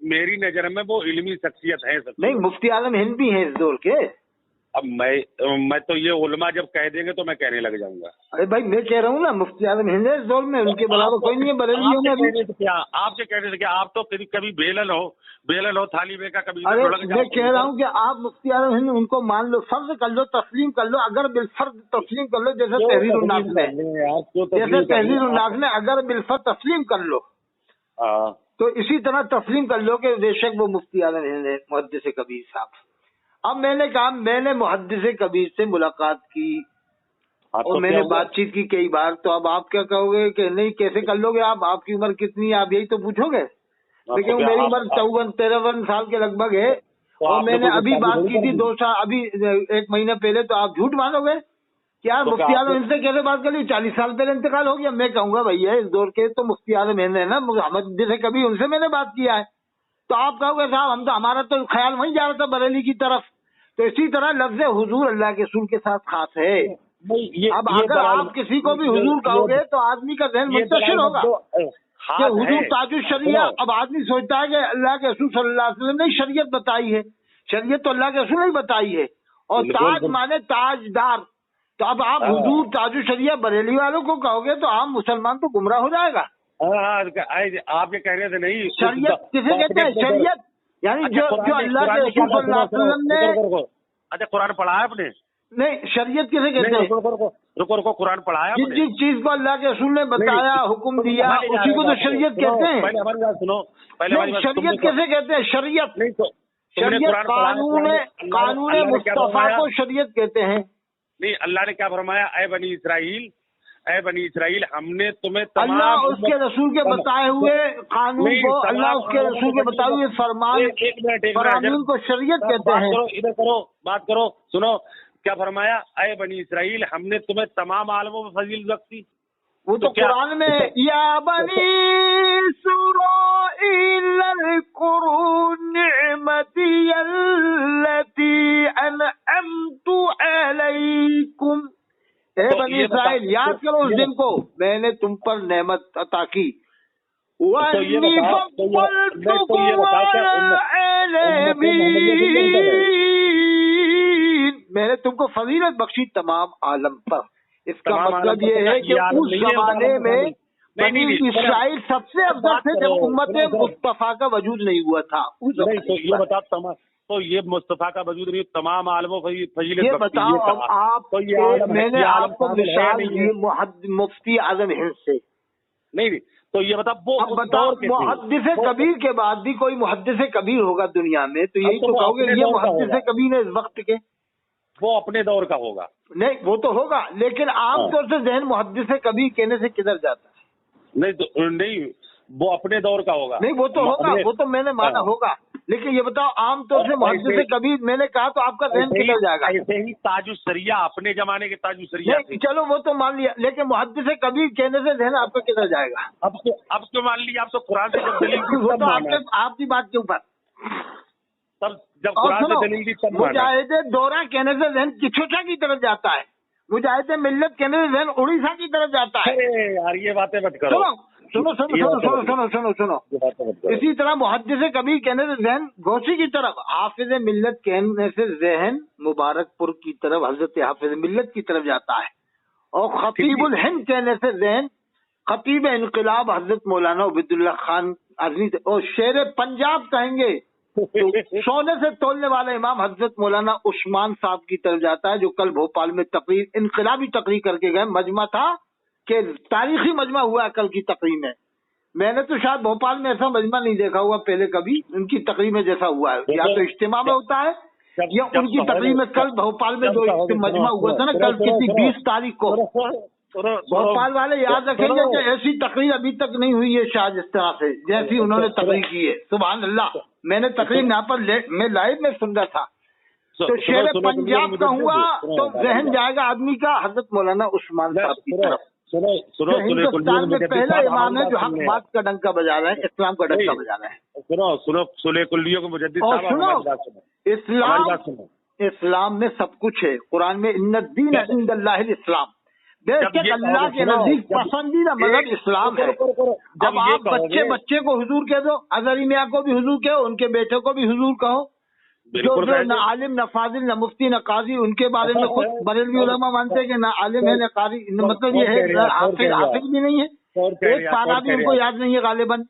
मेरी नजर में वो इल्मी शख्सियत है सब। नहीं मुफ्ती आलम हिंद भी है इस दौर के। अब मैं तो ये उलमा जब कह देंगे तो मैं कहने लग जाऊंगा। अरे भाई मैं कह रहा हूँ ना मुफ्ती आलम हिंद है इस दौर में, उनके बराबर कोई नहीं है बरेलियों में भी। आपके कहने से क्या, आप तो कभी बेलन हो थाली में का कभी। अरे मैं कह रहा हूँ कि आप मुफ्ती आलम हिंद उनको मान लो, फर्ज कर लो, तस्लीम कर लो, अगर बिलफर्ज तस्लीम कर लो, जैसे तहरीर उन्नास में अगर बिलफर्ज तस्लीम कर लो तो इसी तरह तस्लीम कर लो कि बेशक वो मुफ्ती आलम हिंद है मुहद्दिस कबीर साहब। अब मैंने कहा मैंने मुहद्दिस कबीर से मुलाकात की और मैंने बातचीत की कई बार, तो अब आप क्या कहोगे कि नहीं कैसे कर लोगे आप, आपकी उम्र कितनी है आप यही तो पूछोगे? लेकिन मेरी उम्र 53 साल के लगभग है और मैंने अभी बात की थी 2 साल, अभी 1 महीने पहले, तो आप झूठ मानोगे कि यार मुफ्ती आलम हिंद से कैसे बात कर ली? 40 साल पहले इंतकाल हो गया। मैं कहूंगा भैया इस दौर के तो मुफ्ती आलम हिंद है ना, मुहद्दिस कबीर, उनसे मैंने बात किया है। तो आप कहोगे साहब हम तो, हमारा तो ख्याल वहीं जा रहा था बरेली की तरफ। तो इसी तरह लफ्ज़ हुजूर अल्लाह के रसूल के साथ खास है। अब अगर आप किसी को भी हुजूर कहोगे तो आदमी का ज़हन मुंतशिर होगा कि हुजूर ताजुल शरिया। अब आदमी सोचता है कि अल्लाह के रसूल सल्लल्लाहु अलैहि वसल्लम ने शरीयत बताई है, शरीयत तो अल्लाह के रसूल ने बताई है, और ताज माने ताजदार। तो अब आप हुजूर ताजुल शरिया बरेली वालों को कहोगे तो आम मुसलमान तो गुमराह हो जाएगा। आपके कहने से नहीं, शरीयत किसे कहते हैं? शरीयत यानी जो अल्लाह के रसूल सल्लल्लाहु अलैहि वसल्लम ने। अच्छा कुरान पढ़ा है आपने? नहीं, शरीयत किसे कहते हैं? रुको कुरान पढ़ा है? जिस चीज को अल्लाह के रसूल ने बताया, हुक्म दिया, उसी को तो शरीयत कहते हैं। पहले हमारी बात सुनो, शरीयत किसे कहते हैं? शरीयत नहीं तो शरीयत कानून मुस्तफा को शरीयत कहते हैं। नहीं, अल्लाह ने क्या फरमाया? ऐ बनी इसराइल हमने तुम्हें अल्लाह उसके रसूल के बताए हुए कानून को, अल्लाह उसके रसूल के बताए हुए फरमान को शरीयत कहते हैं। इधर करो, बात करो, सुनो क्या फरमाया? ऐ बनी इसराइल हमने तुम्हें तमाम आलमों में फजीलत बख्शी। वो तो कुरान में या बनी इस्राईल कुरू निअमती अल्लती अनअमतु अलैकुम। बनी इस्राइल याद करो उस दिन को, मैंने तुम पर नेमत अता की। मैंने तुमको फजीलत बख्शी तमाम आलम पर। इसका मतलब ये है कि उस जमाने में बनी इस्राइल सबसे अफजल थे जब उम्मत मुस्तफा का वजूद नहीं हुआ था। ये बता तो ये मुस्तफा का वजूद नहीं, तमाम आलमों फजीलत। ये बताओ अब आप, मैंने आपको मिसाल दी मुफ्ती आजम हिंद से। नहीं तो ये बता वो अब बताओ मुहद्दिस कबीर के बाद भी कोई मुहद्दिस कबीर होगा दुनिया में, तो यही तो कहोगे ये मुहद्दिस कबीर है इस वक्त के? वो अपने दौर का होगा। नहीं वो तो होगा, लेकिन आमतौर से जहन मुहद्दिस कबीर कहने से किधर जाता है? नहीं वो अपने दौर का होगा। नहीं वो तो होगा, वो तो मैंने माना होगा, लेकिन ये बताओ आमतौर से मुहद्दिस कबीर मैंने कहा तो आपका जहन किधर जाएगा? ऐसे ही ताजुल शरिया अपने जमाने के ताजुल शरिया। चलो वो तो मान लिया, लेकिन मुहद्दिस कबीर कहने से जहन आपका किधर जाएगा? अब तो मान लिया, आप तो कुरान से जब दलील वो तो आपकी बात के ऊपर, तब जब कुरान से दलील दी तब मुजाहिद दौरा कहने से जहन किछोटा की तरफ जाता है, मुजाहिद मिल्लत कहने से जहन उड़ीसा की तरफ जाता है। यार ये बातें मत करो। सुनो। इसी तरह मुहद्दिस कबीर कहने से जहन गौसी की तरफ, हाफिज मिल्लत कहने से जहन मुबारकपुर की तरफ, हजरत हाफिज मिल्लत की तरफ जाता है, और खतीबुल हिंद कहने से जहन खतीब इनकलाब हजरत मौलाना उबैदुल्लाह खान आजमी, और शेर पंजाब कहेंगे तो सोने से तोलने वाला इमाम हजरत मौलाना उस्मान साहब की तरफ जाता है, जो कल भोपाल में तकरीर, इनकलाबी तकरीर करके गए। मजमा था कि तारीखी मजमा हुआ कल की तकरीर में। मैंने तो शायद भोपाल में ऐसा मजमा नहीं देखा हुआ पहले कभी, उनकी तकरीर में जैसा हुआ है, या तो इज्तिमा में होता है या उनकी तकरीर में। कल भोपाल में जो मजमा हुआ था ना, कल कितनी 20 तारीख को, भोपाल वाले याद रखेंगे कि ऐसी तकरीर अभी तक नहीं हुई है शायद इस तरह से जैसी उन्होंने तकरीर की है। सुभान अल्लाह, मैंने तकरीर यहाँ पर मैं लाइव में सुन रहा था, तो शेर पंजाब का हुआ तो जहन जाएगा आदमी का हजरत मौलाना उस्मान साहब की तरफ। हिंदुस्तान में पहला इमाम है जो हक बात का डंका बजा रहे हैं, इस्लाम का डंका बजा रहे हैं। सुनो कुल्लियों के मुजद्दिद और सुनो, इस्लाम में सब कुछ है। कुरान में इन्नद्दीन इंदल्लाहिल इस्लाम, बेशक अल्लाह के नजदीक पसंदीदा मजहब इस्लाम है। अब आप बच्चे को हुजूर कह दो, अजहरी मियाँ को भी हुजूर कहो, उनके बेटे को भी हुजूर कहो, जो न आलिम न फाजिल न मुफ्ती न काजी, उनके बारे में खुद बरेलवी उलमा मानते हैं कि न आलिम है न कारी, मतलब ये है हाफिज भी नहीं है, एक पारा भी उनको याद नहीं है गालिबन।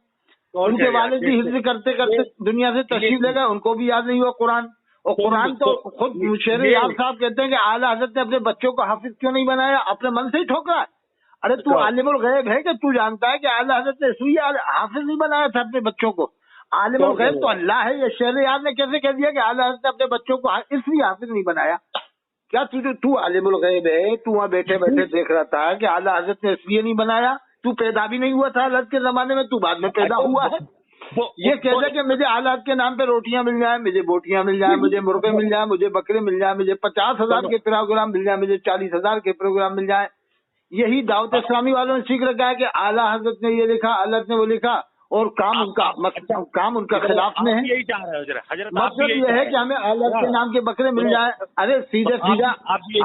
उनके वालिद भी हिफ्ज करते करते दुनिया से तशरीफ ले गए, उनको भी याद नहीं हुआ कुरान। और कुरान तो खुद शेर यार साहब कहते हैं कि आला हजरत ने अपने बच्चों को हाफिज क्यों नहीं बनाया, अपने मन से ही ठोका। अरे तू आलिमुल गैब है कि तू जानता है कि आला हजरत ने इसलिए हाफिज नहीं बनाया था अपने बच्चों को? आलिमुल गैब तो अल्लाह है। ये शेर यार ने कैसे कह दिया कि आला हजरत ने अपने बच्चों को इसलिए हाफिज नहीं बनाया? क्या तू आलिमुल गैब है? तू वहाँ बैठे बैठे देख रहा था कि आला हजरत ने इसलिए नहीं बनाया? तू पैदा भी नहीं हुआ था हजरत के जमाने में, तू बाद में पैदा हुआ है। ये कह दे कि मुझे आलात के नाम पे रोटियां मिल जाए, मुझे बोटियां मिल जाए, मुझे मुर्गे मिल जाए, मुझे बकरे मिल जाए, मुझे 50,000 के प्रोग्राम मिल जाए, मुझे 40,000 के प्रोग्राम मिल जाए। यही दावत इस्लामी वालों ने सीख रखा है कि आला हजरत ने ये लिखा, हजरत ने वो लिखा, और काम उनका खिलाफ में है। मतलब ये है कि हमें आला के नाम के बकरे मिल जाए। अरे सीधे सीधा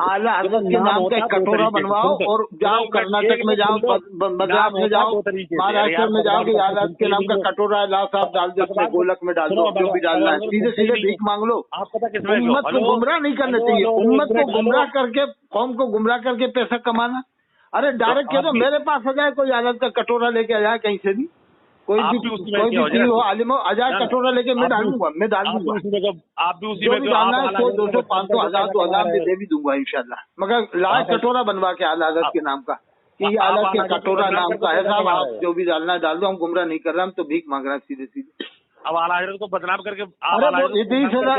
आला हजरत के नाम का एक कटोरा बनवाओ और जाओ कर्नाटक में जाओ, मद्रास में जाओ, महाराष्ट्र में जाओ कि आला के नाम का कटोरा ला साहब डाल दो, उसमें गोलक में डाल दो, जो भी डालना है, सीधे सीधे भीख मांग लो। उम्मत को गुमराह नहीं करना चाहिए, उम्मत को गुमराह करके, कौम को गुमराह करके पैसा कमाना। अरे डायरेक्ट कह दो मेरे पास आ जाए कोई आला का कटोरा लेके आ जाए कहीं से भी, कोई भी चीज हो, आलिम हो, आजाद कटोरा लेके मैं डाल दूंगा, मैं डाल दूंगा। आप भी उसी जो भी डालना है 100, 200, 500, 1000, 2000 में दे भी दूंगा इंशाल्लाह, मगर लाए कटोरा बनवा के आला हजरत के नाम का कि ये आला के कटोरा नाम का है साहब, आप जो भी डालना है डाल दो, हम गुमराह नहीं कर रहे, हम तो भीख मांग रहे हैं सीधे सीधे। अब आला हजरत को बदनाम करके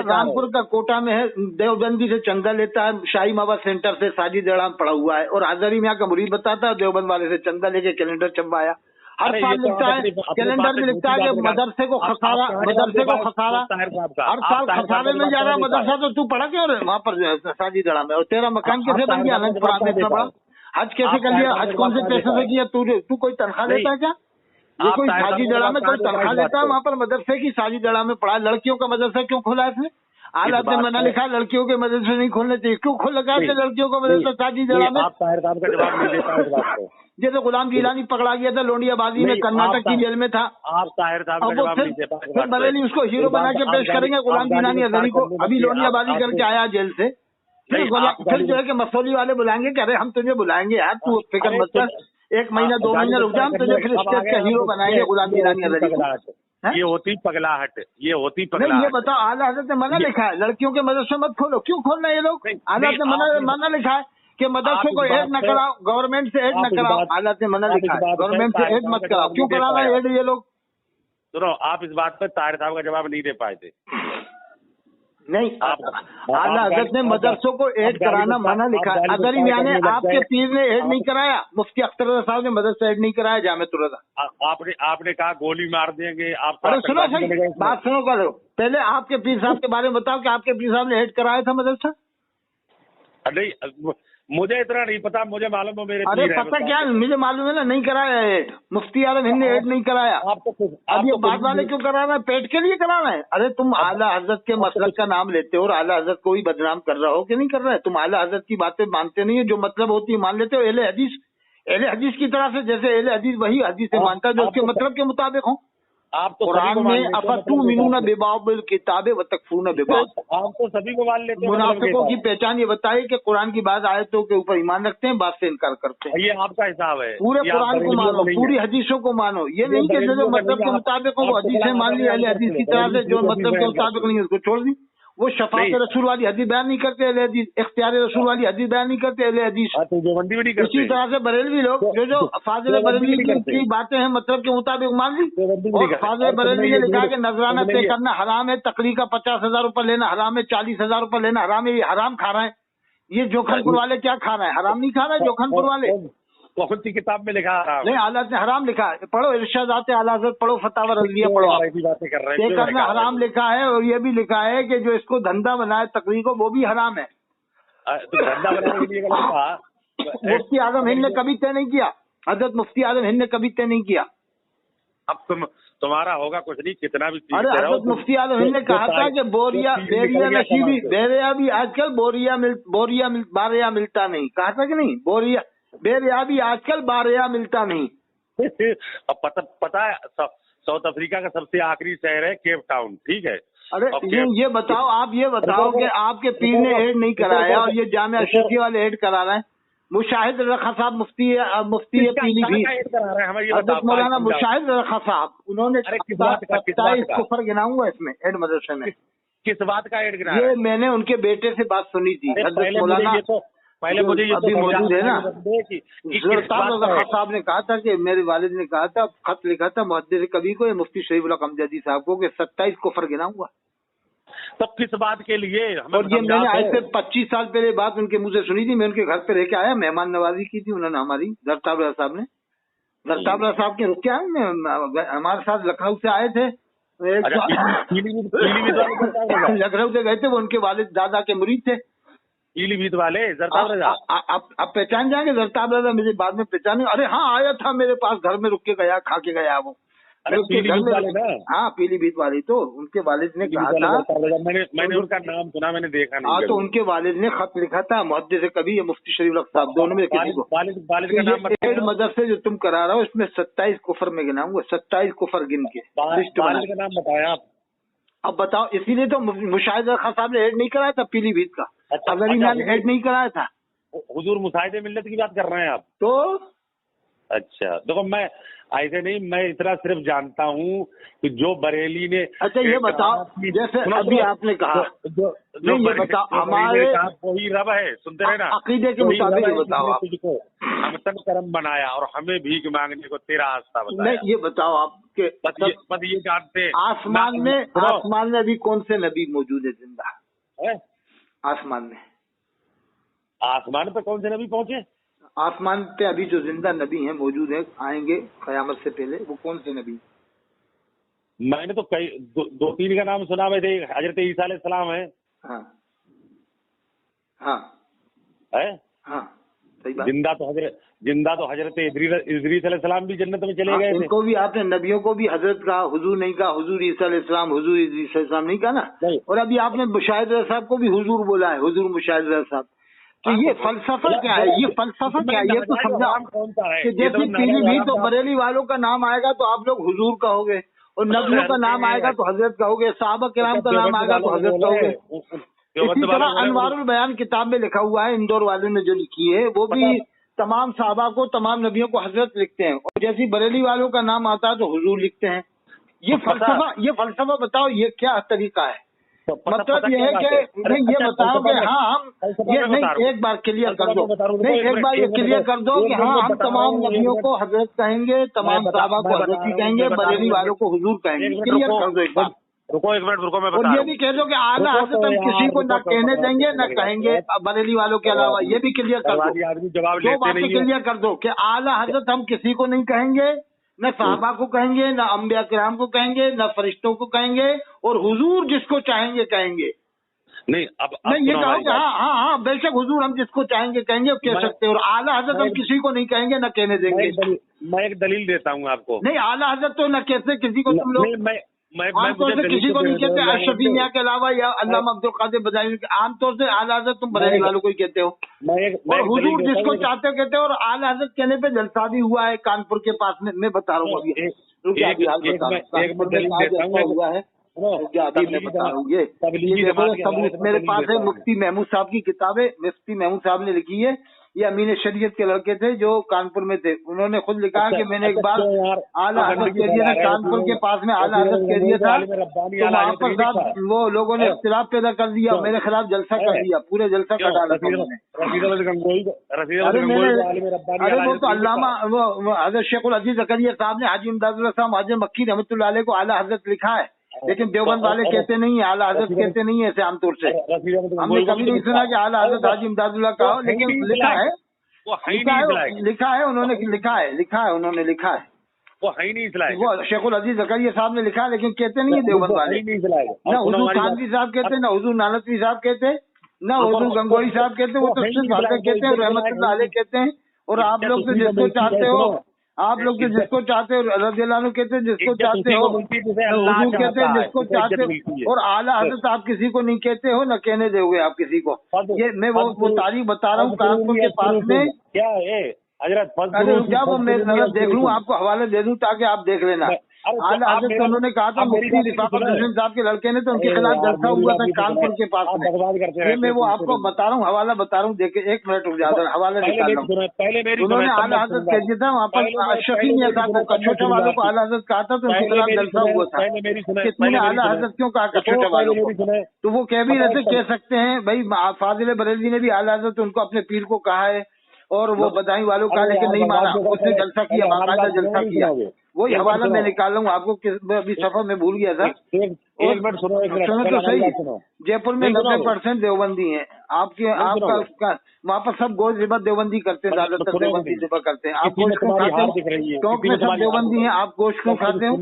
रामपुर का कोटा में है, देवबंदी से चंदा लेता है, शाही माबा सेंटर से साजिद अड़ाम पड़ा हुआ है, और आजरी मियाँ का मुरीद बताता है देवबंद वाले से चंदा लेके कैलेंडर छपवाया। हर साल लिखता है कैलेंडर में, लिखता है कि मदरसे को खसारा, हर साल खसारे में जा रहा मदरसा। तो तू पढ़ा क्यों वहाँ पर साजिद अड़ाम में? और तेरा मकान कैसे बन गया अनंतपुरा में इतना बड़ा? हज कैसे कर लिया? हज कौन से पैसे से किया? तू कोई तनख्वाह लेता है क्या? ये कोई साजिद अड़ा में कोई तनख्वाह लेता है? वहाँ पर मदरसे की साजिद अड़ा में पढ़ा। लड़कियों का मदरसा क्यों खोला है इसने? आला ने मना लिखा लड़कियों के मदरसे नहीं खोलने चाहिए, क्यों खोल लगा लड़कियों को मदरसा साजिद अड़ा में? जैसे गुलाम गिलानी पकड़ा गया था लोंडियाबाजी में, कर्नाटक की जेल में था। फिर बरेली उसको हीरो बना के पेश करेंगे गुलाम गिलानी अजहरी को, अभी लोंडियाबाजी करके आया जेल से। फिर जो है कि मसौली वाले बुलाएंगे कि अरे हम तुझे बुलाएंगे यार, तू फिक्र मत कर, 1 महीना 2 महीना रुक जा, हम तुझे फिर स्टेट का हीरो बनाएंगे गुलाम गिलानी अजहरी को। ये होती पगलाहट, ये होती पगलाहट। नहीं, ये बताओ आला हजरत ने मना लिखा है लड़कियों के मदरसे मत खोलो, क्यों खोलना है ये लोग? आला हजरत ने मना लिखा है कि मदरसे को ऐड न कराओ, गवर्नमेंट से ऐड न कराओ। आला ने मना लिखा है गवर्नमेंट से ऐड मत कराओ, क्यों करा रहा है ऐड ये लोग? सुनो, आप इस बात पर ताहिर साहब का जवाब नहीं दे पाए थे। नहीं, आला हजरत ने मदरसों को ऐड कराना मना लिखा है। अजहरी मियां ने, आपके पीर ने ऐड नहीं कराया, मुफ्ती अख्तर रजा साहब ने मदरसा ऐड नहीं कराया जामिअतुर रजा। आपने कहा गोली मार देंगे आप। अरे सुनो सही बात सुनो, करो पहले आपके पीर साहब के बारे में बताओ कि आपके पीर साहब ने ऐड कराया था मदरसा? नहीं, मुझे इतना नहीं पता, मुझे मालूम है मेरे। अरे पता क्या, मुझे मालूम है ना, नहीं कराया ऐड, मुफ्ती आलम हिंद ने ऐड नहीं कराया। अब ये बात वाले क्यों करा रहे हैं? पेट के लिए करा रहे हैं? अरे तुम आला हजरत के मसलक का नाम लेते हो और आला हजरत को ही बदनाम कर रहा हो कि नहीं कर रहे? तुम आला हजरत की बातें मानते नहीं है, जो मतलब होती है मान लेते हो। एले हदीस की तरह से, जैसे एले हदीस वही हदीस से मानता है जो उसके मतलब के मुताबिक हो। आप तो कुरान में अफतुमिनूना बिबाबिल किताबे व तकफुरूना बिबाब, आप तो सभी को मान लेते हैं। मुनाफिकों की पहचान ये बताइए कि कुरान की बात आयतों के ऊपर ईमान रखते हैं, बात से इनकार करते हैं। ये आपका हिसाब है। पूरे कुरान को मानो, पूरी हदीसों को मानो, ये नहीं कि जो मतलब के मुताबिक हो वो हदीसें मान ली अहले हदीस की तरह से, जो मतलब के मुताबिक नहीं है उसको छोड़ दी। वो शफात रसूल वाली हदीस बयान नहीं करते अहले हदीस, इख्तियार रसूल वाली हदीस बयान नहीं करते अहले हदीस। इसी तरह से बरेलवी लोग जो फाजिल बरेलवी की बातें हैं मतलब के मुताबिक मान ली। और फाजिल बरेलवी ने लिखा कि नजराना तय करना हराम है, तकरीर का 50,000 रुपए लेना हराम है, 40,000 रुपए लेना हराम है, ये हराम खा रहे हैं। ये जोखनपुर वाले क्या खा रहे हैं? हराम नहीं खा रहे जोखनपुर वाले। कौन सी किताब में लिखा हराम? नहीं, आला हज़रत ने हराम लिखा है, पढ़ो इरशादात आला हज़रत पढ़ो, फतावा रज़िया पढ़ो, ऐसी बातें कर रहे ये हैं, करना हराम लिखा है। और ये भी लिखा है कि जो इसको धंधा बनाए तकरीर को वो भी हराम है। तो धंधा बनाने के लिए गलत कहा। मुफ्ती आजम हिंद ने कभी तय नहीं किया, हजरत मुफ्ती आजम हिंद ने कभी तय नहीं किया। अब तुम्हारा होगा कुछ नहीं, कितना भी अरे हजरत मुफ्ती आजम हिंद ने कहा था कि बोरिया बेरिया नशीबी बेरिया भी आजकल बारिया मिलता नहीं, कहा था कि नहीं, बेरिया भी आजकल बारिया मिलता नहीं। अब पता है साउथ अफ्रीका का सबसे आखिरी शहर है केप टाउन, ठीक है। अरे ये बताओ, आप ये बताओ कि आपके पीर ने ऐड नहीं कराया और ये जामिया अशरफिया वाले ऐड करा रहे हैं। मुशाहिद रखा साहब मुफ्ती पीलीभीत, हजरत मौलाना मुशाहिद रखा साहब, उन्होंने 27 कुफर गिनाऊंगा इसमें ऐड मदरसे में। किस बात का ऐड गिनाया? ये मैंने उनके बेटे से बात सुनी थी, हजरत मौलाना पहले मुझे ये अभी मौजूद है ना, रखा साहब ने कहा था कि मेरे वालिद ने कहा था, खत लिखा था मुहद्दिस कबीर को, मुफ्ती शरीफ अमजदी साहब को, कि 27 कुफर गिनाऊंगा। तब किस बात के लिए? और ये मैंने आज से 25 साल पहले बात उनके मुंह से सुनी थी। मैं उनके घर पे रह के आया, मेहमान नवाजी की थी उन्होंने हमारी, जरताबरा साहब ने, जरताबरा साहब के रुक के आए, हमारे साथ लखनऊ से आए थे, लखनऊ से गए थे, वो उनके वालिद दादा के मुरीद थे, पीलीभीत वाले जरताब रजा। आप पहचान जाएंगे जरताब रजा, मुझे बाद में पहचाने। अरे हाँ, आया था मेरे पास, घर में रुक के गया, खा के गया वो। पीलीभीत वाले ना? हाँ, पीलीभीत वाले। तो उनके वालिद ने कहा था, मैंने उनका नाम सुना, मैंने देखा नहीं। हाँ, तो उनके वालिद ने खत लिखा था मुहद्दिस कबीर या मुफ्ती शरीफ साहब, दोनों में किसी को। वालिद का नाम बताइए। मदरसे जो तुम करा रहा हो इसमें 27 कुफर में गिनाऊंगा, 27 कुफर गिन के लिस्ट बना। वालिद का नाम बताया आप? अब बताओ, इसीलिए तो मुशाहिद खान साहब ने ऐड नहीं कराया था पीलीभीत का, अगर इन्होंने ऐड नहीं कराया था। हुजूर मुसाहिदे मिल्लत की बात कर रहे हैं आप? तो अच्छा, देखो मैं ऐसे नहीं, मैं इतना सिर्फ जानता हूँ कि जो बरेली ने। अच्छा ये बताओ, जैसे अभी आपने कहा, नहीं ये बताओ, हमारे वही रब है, सुनते रहे ना, अकीदे के मुताबिक बताओ आप। तुझको हमतन करम बनाया और हमें भीख मांगने को तेरा आस्था बताया। नहीं ये बताओ आपके बस ये जानते हैं आसमान में अभी कौन से नबी मौजूद है जिंदा है? आसमान पे कौन से नबी पहुंचे? आसमान पे अभी जो जिंदा नबी हैं, मौजूद हैं, आएंगे कयामत से पहले, वो कौन से नबी? मैंने तो कई दो तीन का नाम सुना हुआ थे। हजरत ईसा अलैहिस्सलाम है। हाँ हाँ है, हाँ सही बात। जिंदा तो हजरत इदरीस अलैहिस्सलाम भी जन्नत में चले गए थे। इनको भी आपने नबियों को भी हजरत कहा, हुजूर नहीं कहा, हुजूर ईसा अलैहिस्सलाम, हुजूर इदरीस अलैहिस्सलाम नहीं कहा ना। और अभी आपने मुशाहिद साहब को भी हुजूर बोला है, हुजूर मुशाहिद साहब। तो ये फलसफा क्या है? ये फलसफा क्या है? ये तो समझा कि जैसे पीलीभीत तो बरेली वालों का नाम आएगा तो आप लोग हुजूर कहोगे, और नबियों का नाम आएगा तो हजरत कहोगे, सहाबा किराम का नाम आएगा तो हजरत कहोगे। इसी तरह अनवारुल बयान किताब में लिखा हुआ है, इंदौर वालों ने जो लिखी है, वो भी तमाम सहाबा को, तमाम नबियों को हजरत लिखते हैं, और जैसे बरेली वालों का नाम आता है तो हुजूर लिखते हैं। ये फलसफा बताओ, ये क्या तरीका है? मतलब ये है कि नहीं, ये बताओ कि हाँ हम ये नहीं, एक बार क्लियर कर दो, नहीं एक बार ये क्लियर कर दो कि हाँ हम तमाम नबियों को हजरत कहेंगे, तमाम सहाबा को हजरत ही कहेंगे, बरेली वालों को हुजूर कहेंगे। क्लियर कर दो एक बार। रुको एक मिनट, रुको मैं बता। और ये भी कह दो कि आला हजरत हम किसी को न कहने देंगे न कहेंगे बरेली वालों के अलावा, ये भी क्लियर कर दो। दो बातें क्लियर कर दो कि आला हजरत हम किसी को नहीं कहेंगे, न साहबा को कहेंगे, न अंबिया किराम को कहेंगे, न फरिश्तों को कहेंगे, और हुजूर जिसको चाहेंगे कहेंगे। नहीं नहीं, ये कहो कि हाँ बेशक हुजूर हम जिसको चाहेंगे कहेंगे, कह सकते हैं, और आला हजरत हम किसी को नहीं कहेंगे न कहने देंगे। मैं एक दलील देता हूँ आपको। नहीं, आला हजरत तो न कहते किसी को, तुम लोग आमतौर से किसी को नहीं कहते, अशरफी मियां के अलावा या अल्लामा अब्दुल कादिर बदायूं के, आमतौर से आला हजरत तुम बरेली वालों को ही कहते हो, और हुजूर जिसको चाहते हो कहते हो, और आला हजरत कहने पे जलसा भी हुआ है कानपुर के पास में। मैं बता रहा हूँ अभी, हुआ है अभी मैं बता रहा हूँ। ये सब मेरे पास है, मुफ्ती महमूद साहब की किताबें, मुफ्ती महमूद साहब ने लिखी है। ये अमीन शरीयत के लड़के थे जो कानपुर में थे, उन्होंने खुद लिखा कि मैंने एक बार आला हजरत के दिया था, कानपुर के पास में आला हजरत के दिया था, तो वहाँ पर साहब वो लोगों ने इख्तिलाफ पैदा कर दिया, मेरे खिलाफ जलसा कर दिया, पूरे जलसा का डाला था उन्होंने। अरे वो तो अल्लामा वो हजरत शेखुल अजीज ज़करिया साहब ने हाजी इमदादुल्लाह साहब हाजी मक्की रहमतुल्लाह अलैह को आला हजरत लिखा है, लेकिन देवबंद वाले कहते नहीं है, आला हजरत कहते नहीं है ऐसे आमतौर से। हमने कभी नहीं सुना कि आला हजरत हाजी इमदादुल्लाह का हो, लेकिन लिखा है वो है ही नहीं इस लायक, लिखा है उन्होंने, उन्होंने लिखा है, वो है ही नहीं इस लायक। वो शेखुल अजीज जकरिया साहब ने लिखा है, लेकिन कहते नहीं है देवबंद वाले, ना हुजूर खानवी साहब कहते, ना हुजूर नानकवी साहब कहते, ना हुजूर गंगोई साहब कहते, वो तो सिर्फ हाजिर कहते हैं, रहमतुल्लाह अलैह कहते हैं। और आप लोग तो जिसको चाहते हो, आप लोग तो जिसको चाहते हो रज़ियल्लाहु अन्हु कहते हैं, जिसको चाहते हो हुजूर कहते हैं, जिसको चाहते हो, और आला हज़रत आप किसी को नहीं कहते हो, न कहने दोगे आप किसी को। ये मैं वो तारीख बता रहा हूँ कानपुर के पास में क्या है हजरत। अरे क्या वो मैं जरा देख लूँ, आपको हवाले दे दूँ ताकि आप देख लेना। आला हज़रत उन्होंने कहा था मुफ्ती रिफाकत हुसैन साहब के लड़के ने, तो उनके खिलाफ जलसा हुआ था कानपुर के पास में। ये मैं वो आपको बता रहा हूँ, हवाला बता रहा हूँ, देखिए 1 मिनट रुक जाओ, हवाला निकाल रहा हूँ। उन्होंने आला हज़रत कह दिया था वहाँ पर अशरफी मियां साहब को, कछोटा वालों को आला हज़रत कहा था, तो उनके खिलाफ जलसा हुआ था कि तूने आला हज़रत क्यों कहा कछोटा वालों को। तो वो कह भी रहते, कह सकते हैं भाई फाजिल बरेलवी ने भी आला हज़रत उनको अपने पीर को कहा है, और वो बदायूं वालों का, लेकिन नहीं माना, उसने जलसा किया, बाकायदा जलसा किया। वही हवाला मैं निकाल रहा हूँ आपको, अभी सफर में भूल गया था। सुनो तो सही, जयपुर में 90% देवबंदी हैं। आपका वहाँ पर सब गोश्त ज़िबा देवबंदी करते हैं, ज्यादातर देवबंदी ज़िबा करते हैं। आप गोश्त क्यों खाते हो? क्योंकि में सब देवबंदी हैं, आप गोश्त क्यों खाते हो?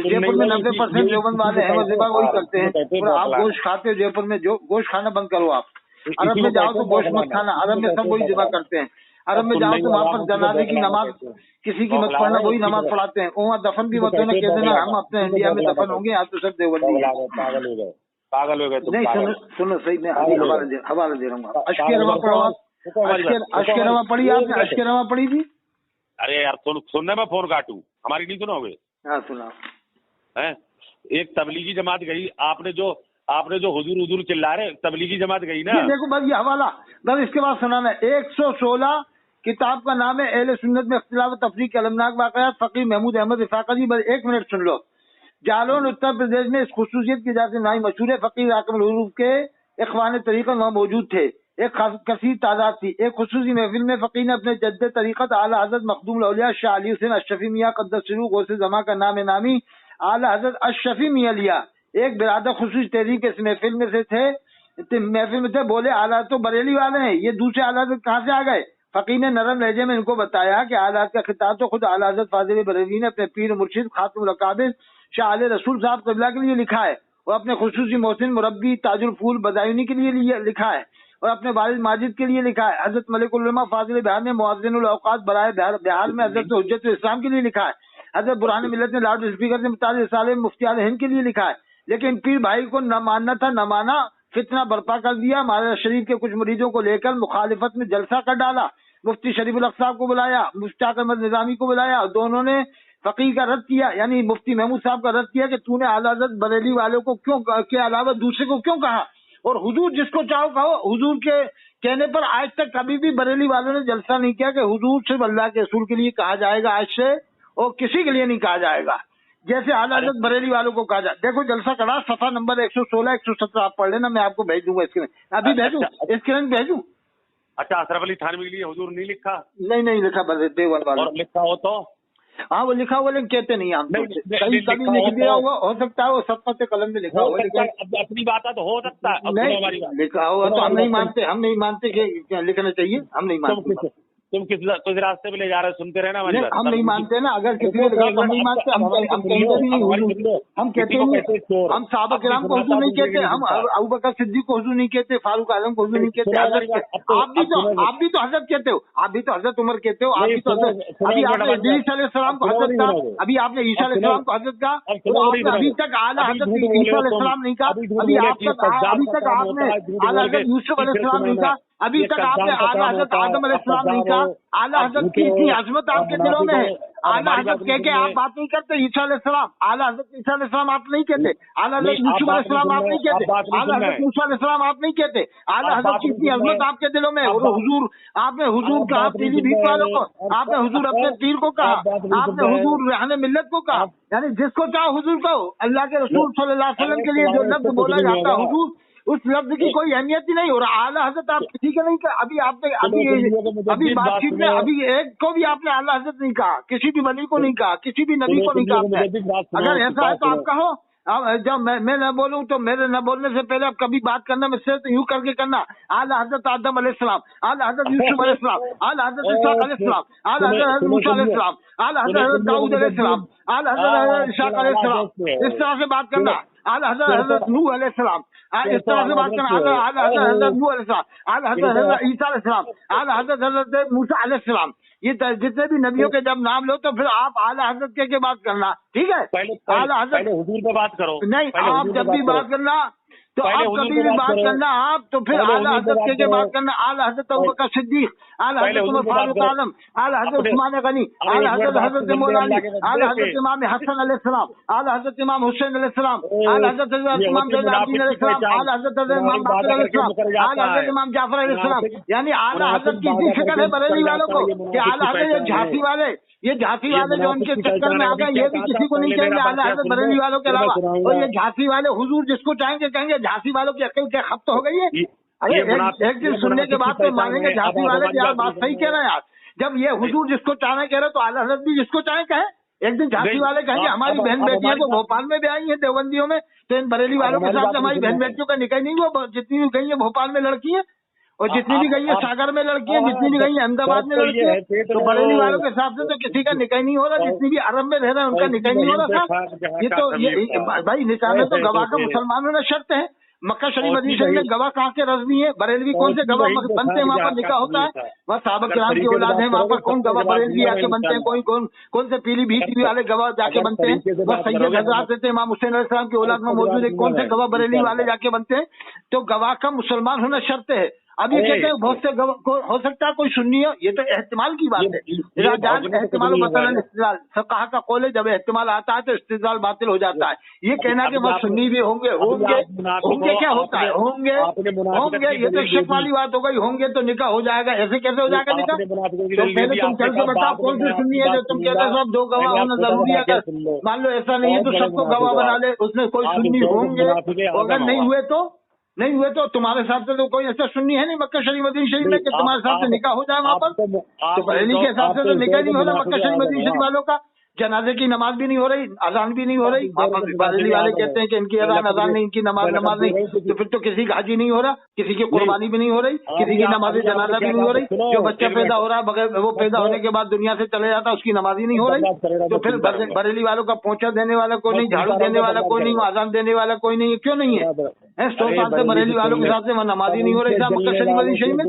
जयपुर में 90% देवबंद वाले हैं, वो ज़िबा वही करते हैं, और आप गोश्त खाते हो। जयपुर में जो गोश्त खाना बंद करो आप। अरब में जाओ तो गोश्त मत खाना, अरब में सब वही ज़िबा करते हैं। अरब में जाओ तो वहाँ पर जनाजे की नमाज किसी की मत पढ़ना, वही नमाज पढ़ाते हैं। वहाँ दफन भी मत होना, कह देना हम अपने इंडिया में दफन होंगे, यहाँ तो सब देवबंदी है। पागल हो गए तुम। नहीं सुनो सही, मैं हवाला दे रहा हूँ। अश्के रवा पढ़ो आप, अश्के रवा पढ़ी आपने? अश्के रवा पढ़ी थी? अरे यार सुनने में फोन काटू, हमारी नहीं सुनोगे? हाँ सुना है। एक तबलीगी जमात गई, आपने जो हुजूर चिल्ला रहे, तबलीगी जमात गई ना। देखो बस ये हवाला, बस इसके बाद सुनाना। 116 किताब का नाम है अहले सुन्नत में इख्तिलाफ व तफरीक के अलमनाक वाक़यात, फकीह महमूद अहमद रिफाकती। बस 1 मिनट सुन लो। जालौन उत्तर प्रदेश में इस खुसूसियत की वजह से नाई मशहूर है। फकीह राकिबुल हुरूफ के इख्वान तरीक़त वहाँ मौजूद थे, एक कसीर तादाद थी। एक खुसूसी महफिल में फकीह ने अपने जद्द तरीक़त आला हज़रत मखदूम औलिया शाह अली हुसैन अशरफी मियां क़द्दस सिर्रुहु गौसे ज़मा का नाम नामी आला हज़रत अशरफी मियां लिया। एक बिरादर खुसूसी तहरीक इस महफिल में से थे। बोले आला तो बरेली वाले हैं, ये दूसरे आला कहाँ से आ गए? फकीह ने नरम लहजे में इनको बताया कि आला का खिताब तो खुद आला हज़रत फाजिल बरेली ने अपने पीर मुर्शिद खातिमुल अकाबिर शाह आले रसूल साहब क़िबला के लिए लिखा है, और अपने खुसूसी मोहसिन मुरब्बी ताजुल फूल बदायूनी के लिए लिखा है, और अपने वालिद माजिद के लिए लिखा है। हज़रत मलिकुल उलमा फाजिल बिहार ने मुअज़्ज़िनुल औक़ात बराए बिहार में हज़रत हुज्जतुल इस्लाम के लिए लिखा है। हज़रत बुरहान मिल्लत ने लाउड स्पीकर से मुतालिब रिसाले मुफ्ती आले हिंद के लिए लिखा है। लेकिन पीर भाई को न मानना था, न माना, फितना बर्पा कर दिया। महाराजा शरीफ के कुछ मुरीदों को लेकर मुखालिफत में जलसा कर डाला। मुफ्ती शरीफुल हक साहब को बुलाया, मुश्ताक अहमद निजामी को बुलाया, और दोनों ने फकीह का रद्द किया, यानी मुफ्ती महमूद साहब का रद्द किया कि तूने आला हज़रत बरेली वालों को क्यों के अलावा दूसरे को क्यों कहा, और हुजूर जिसको चाहो कहो। हुजूर के कहने पर आज तक कभी भी बरेली वालों ने जलसा नहीं किया कि हुजूर सिर्फ अल्लाह के रसूल के लिए कहा जाएगा आज से, और किसी के लिए नहीं कहा जाएगा, जैसे आला हज़रत बरेली वालों को कहा जाए। देखो जलसा करा, सफा नंबर 116 117 आप पढ़ लेना, मैं आपको भेज दूंगा स्क्रीन, अभी भेजूं स्क्रीन भेजूं। अच्छा अशरफ अली थानवी के लिए हुजूर नहीं लिखा? नहीं लिखा, बस देवबंद वाला। और लिखा हो तो? हाँ वो लिखा हुआ, लेकिन कहते नहीं हम कभी लिख दिया होगा, हो सकता है वो सफ़ कलम में लिखा हुआ, लेकिन अपनी बात है तो हो सकता है, नहीं लिखा हुआ तो हम नहीं मानते कि लिखना चाहिए, हम नहीं मानते। तुम किस रास्ते पे ले जा रहे हो, सुनते रहना हमारी बात। हम नहीं मानते ना, अगर किसी ने लिखा हम नहीं मानते, हम कहेंगे भी नहीं हुजूर, हम कहते नहीं, हम सहाबा किराम को हुजूर नहीं कहते, हम अबू बकर सिद्दीक को हुजूर नहीं कहते, फारूक आजम को हुजूर नहीं कहते। आप भी तो हजरत कहते हो, आप भी तो हजरत उमर कहते हो, आप भी तो हजरत, अभी आपने इदरीस अलैहिस्सलाम को हजरत कहा, अभी आपने ईसा अलैहिस्सलाम को हजरत कहा, तो आपने अभी तक आला हजरत ईसा अलैहिस्सलाम नहीं कहा, अभी तक आपने आला हजरत यूसुफ अलैहिस्सलाम नहीं कहा, अभी तक आपने आला हजरत आदम अलैहिस्सलाम नहीं कहा। आला हजरत की इतनी अजमत आपके दिलों में है, आला हजरत कह के आप बात नहीं करते। ईसा अलैहिस्सलाम, आला हजरत ईसा अलैहिस्सलाम आप नहीं कहते, आला हजरत यूसुफ अलैहिस्सलाम आप नहीं कहते, आला हजरत मूसा अलैहिस्सलाम आप नहीं कहते। आला हजरत की इतनी अजमत आपके दिलों में है। और हुजूर, आपने हुजूर कहा पीलीभीत वालों को, आपने हुजूर अपने पीर को कहा, आपने हुजूर रहने मिल्लत को कहा, यानी जिसको चाहो हुजूर कहो। अल्लाह के रसूल सल्लल्लाहु अलैहि वसल्लम के लिए जो लफ्ज बोला जाता है हुजूर, उस लफ्ज की कोई अहमियत ही नहीं। और आला हजरत आप किसी का नहीं कहा, अभी आपने अभी बातचीत में अभी एक को भी आपने आला हजरत नहीं कहा, किसी भी वली को नहीं कहा, किसी भी नबी को नहीं कहा आपने। अगर ऐसा है तो आप कहो, जब मैं न बोलूं तो मेरे न बोलने से पहले आप कभी बात करना मुझसे तो यूं करके करना, आला हजरत आदम अलैहिस्सलाम, आला हजरत यूसुफ अलैहिस्सलाम, आला हजरत इसाक अलैहिस्सलाम, आला हजरत मूसा अलैहिस्सलाम, आला हजरत दाऊद अलैहिस्सलाम, आला हजरत इसाक अलैहिस्सलाम, इस तरह से बात करना। आला हजरत नूह अलैहिस्सलाम, इस तरह से बात करना। आला हजरत नूह अलैहिस्सलाम, आला हजरत ईसा अलैहिस्सलाम, आला हजरत मूसा अलैहिस्सलाम, ये जितने भी नबियों के जब नाम लो तो फिर आप आला हजरत के बात करना, ठीक है। आला हजरत पहले हुजूर पे बात करो। नहीं, आप जब भी बात करना तो आप कभी भी बात करना आप तो फिर आला हजरत के बात करना। आला हजरत अबू बकर सिद्दीक, आला हजरत उमर फारूक आलम, आला हजरत उस्मान गनी, आला हजरत मौलाना, आला हजरत इमाम हसन अलैहिस्सलाम, आला हजरत इमाम हुसैन अलैहिस्सलाम, आला हजरत इमाम ज़ैनुद्दीन अलैहिस्सलाम, आला हजरत इमाम बाक़र अलैहिस्सलाम, आला हजरत इमाम जाफर अलैहिस्सलाम। यानी आला हजरत की इतनी फिक्र है बरेली वालों को कि आला हजरत ये झांसी वाले जो उनके चक्कर में आ गए, ये भी किसी को नहीं कहेंगे आला हजरत बरेली वालों के अलावा। और ये झांसी वाले हुजूर जिसको चाहेंगे कहेंगे, झांसी वालों की अकल क्या खप्त हो गई है। अरे एक दिन सुनने के बाद तो मानेंगे झांसी वाले की यार बात सही कह रहे हैं यार। जब ये हुजूर जिसको चाहे कह रहे तो आला हजरत भी जिसको चाहे कहे। एक दिन झांसी वाले कहेंगे हमारी बहन बेटियां तो भोपाल में भी आई हैं देवबंदियों में, तो इन बरेली वालों के साथ हमारी बहन बेटियों का निकाह नहीं हुआ। जितनी भी गई है भोपाल में लड़की है, और जितनी भी गई है सागर में लड़की है, जितनी भी गई है अहमदाबाद में लड़की है, तो बरेली वालों के हिसाब से तो किसी का निकाह नहीं हो रहा। जितनी भी अरब में रह रहे हैं उनका निकाह नहीं हो रहा था। ये तो भाई निकाह में तो गवाह का मुसलमानों ने शर्त है। मक्का शरीफ मदीना शरीफ में गवाह कहाँ के रज़वी है? बरेलवी कौन से गवाह बनते हैं? वहाँ पर निकाह होता है, वहाँ साहबा किराम की औलाद है, वहाँ पर कौन गवाह बरेलवी आके बनते हैं? कोई कौन से पीलीभीत वाले गवाह जाके बनते हैं? वह सैयद हजरात रहते हैं, इमाम हुसैन अलैहिस्सलाम की औलाद में मौजूद है, कौन से गवाह बरेली वाले जाके बनते हैं? तो गवाह का मुसलमान होना शर्त है। अब ये कहते हैं बहुत से हो सकता है कोई सुन्नी हो, ये तो एहतिमाल की बात है। एहतिमाल मतलन इस्तिदलाल सब कहा का कौल है, जब एहतिमाल आता है तो इस्तिदलाल बातिल हो जाता है। ये कहना कि वह सुन्नी भी होंगे क्या होता है? होंगे ये तो शक वाली बात हो गई। होंगे तो निकाह हो जाएगा, ऐसे कैसे हो जाएगा निकाह? तो पहले तुम चल के बताओ कौन सी सुन्नी है जो तुम कहते हो सब दो गवाह होना जरूरी है। मान लो ऐसा नहीं है तो सबको गवाह बना ले, उसमें कोई सुन्नी होंगे, अगर नहीं हुए तो तुम्हारे हिसाब से तो कोई ऐसा सुन्नी है नहीं मक्का शरीफ मदीना शरीफ में कि तुम्हारे हिसाब से निकाह हो जाए वहाँ पर। तो बरेली के हिसाब से तो निकाह नहीं हो रहा मक्का शरीफ मदीना शरीफ वालों का। जनाजे की नमाज भी नहीं हो रही, अजान भी नहीं हो रही। बरेली वाले कहते हैं कि इनकी अजान नहीं, इनकी नमाज नहीं, तो फिर तो किसी का हाजी नहीं हो रहा, किसी की कुर्बानी भी नहीं हो रही, किसी की नमाज जनाजा भी नहीं हो रही। जो बच्चा पैदा हो रहा है बगैर वो पैदा होने के बाद दुनिया से चले जाता है, उसकी नमाज ही नहीं हो रही। तो फिर बरेली वालों का पोंछा देने वाला कोई नहीं, झाड़ू देने वाला कोई नहीं, अजान देने वाला कोई नहीं, क्यों नहीं है? 100 साल से बरेली वालों के साथ से नमाज ही नहीं हो रही मक्का शरीफ मदीना शरीफ में।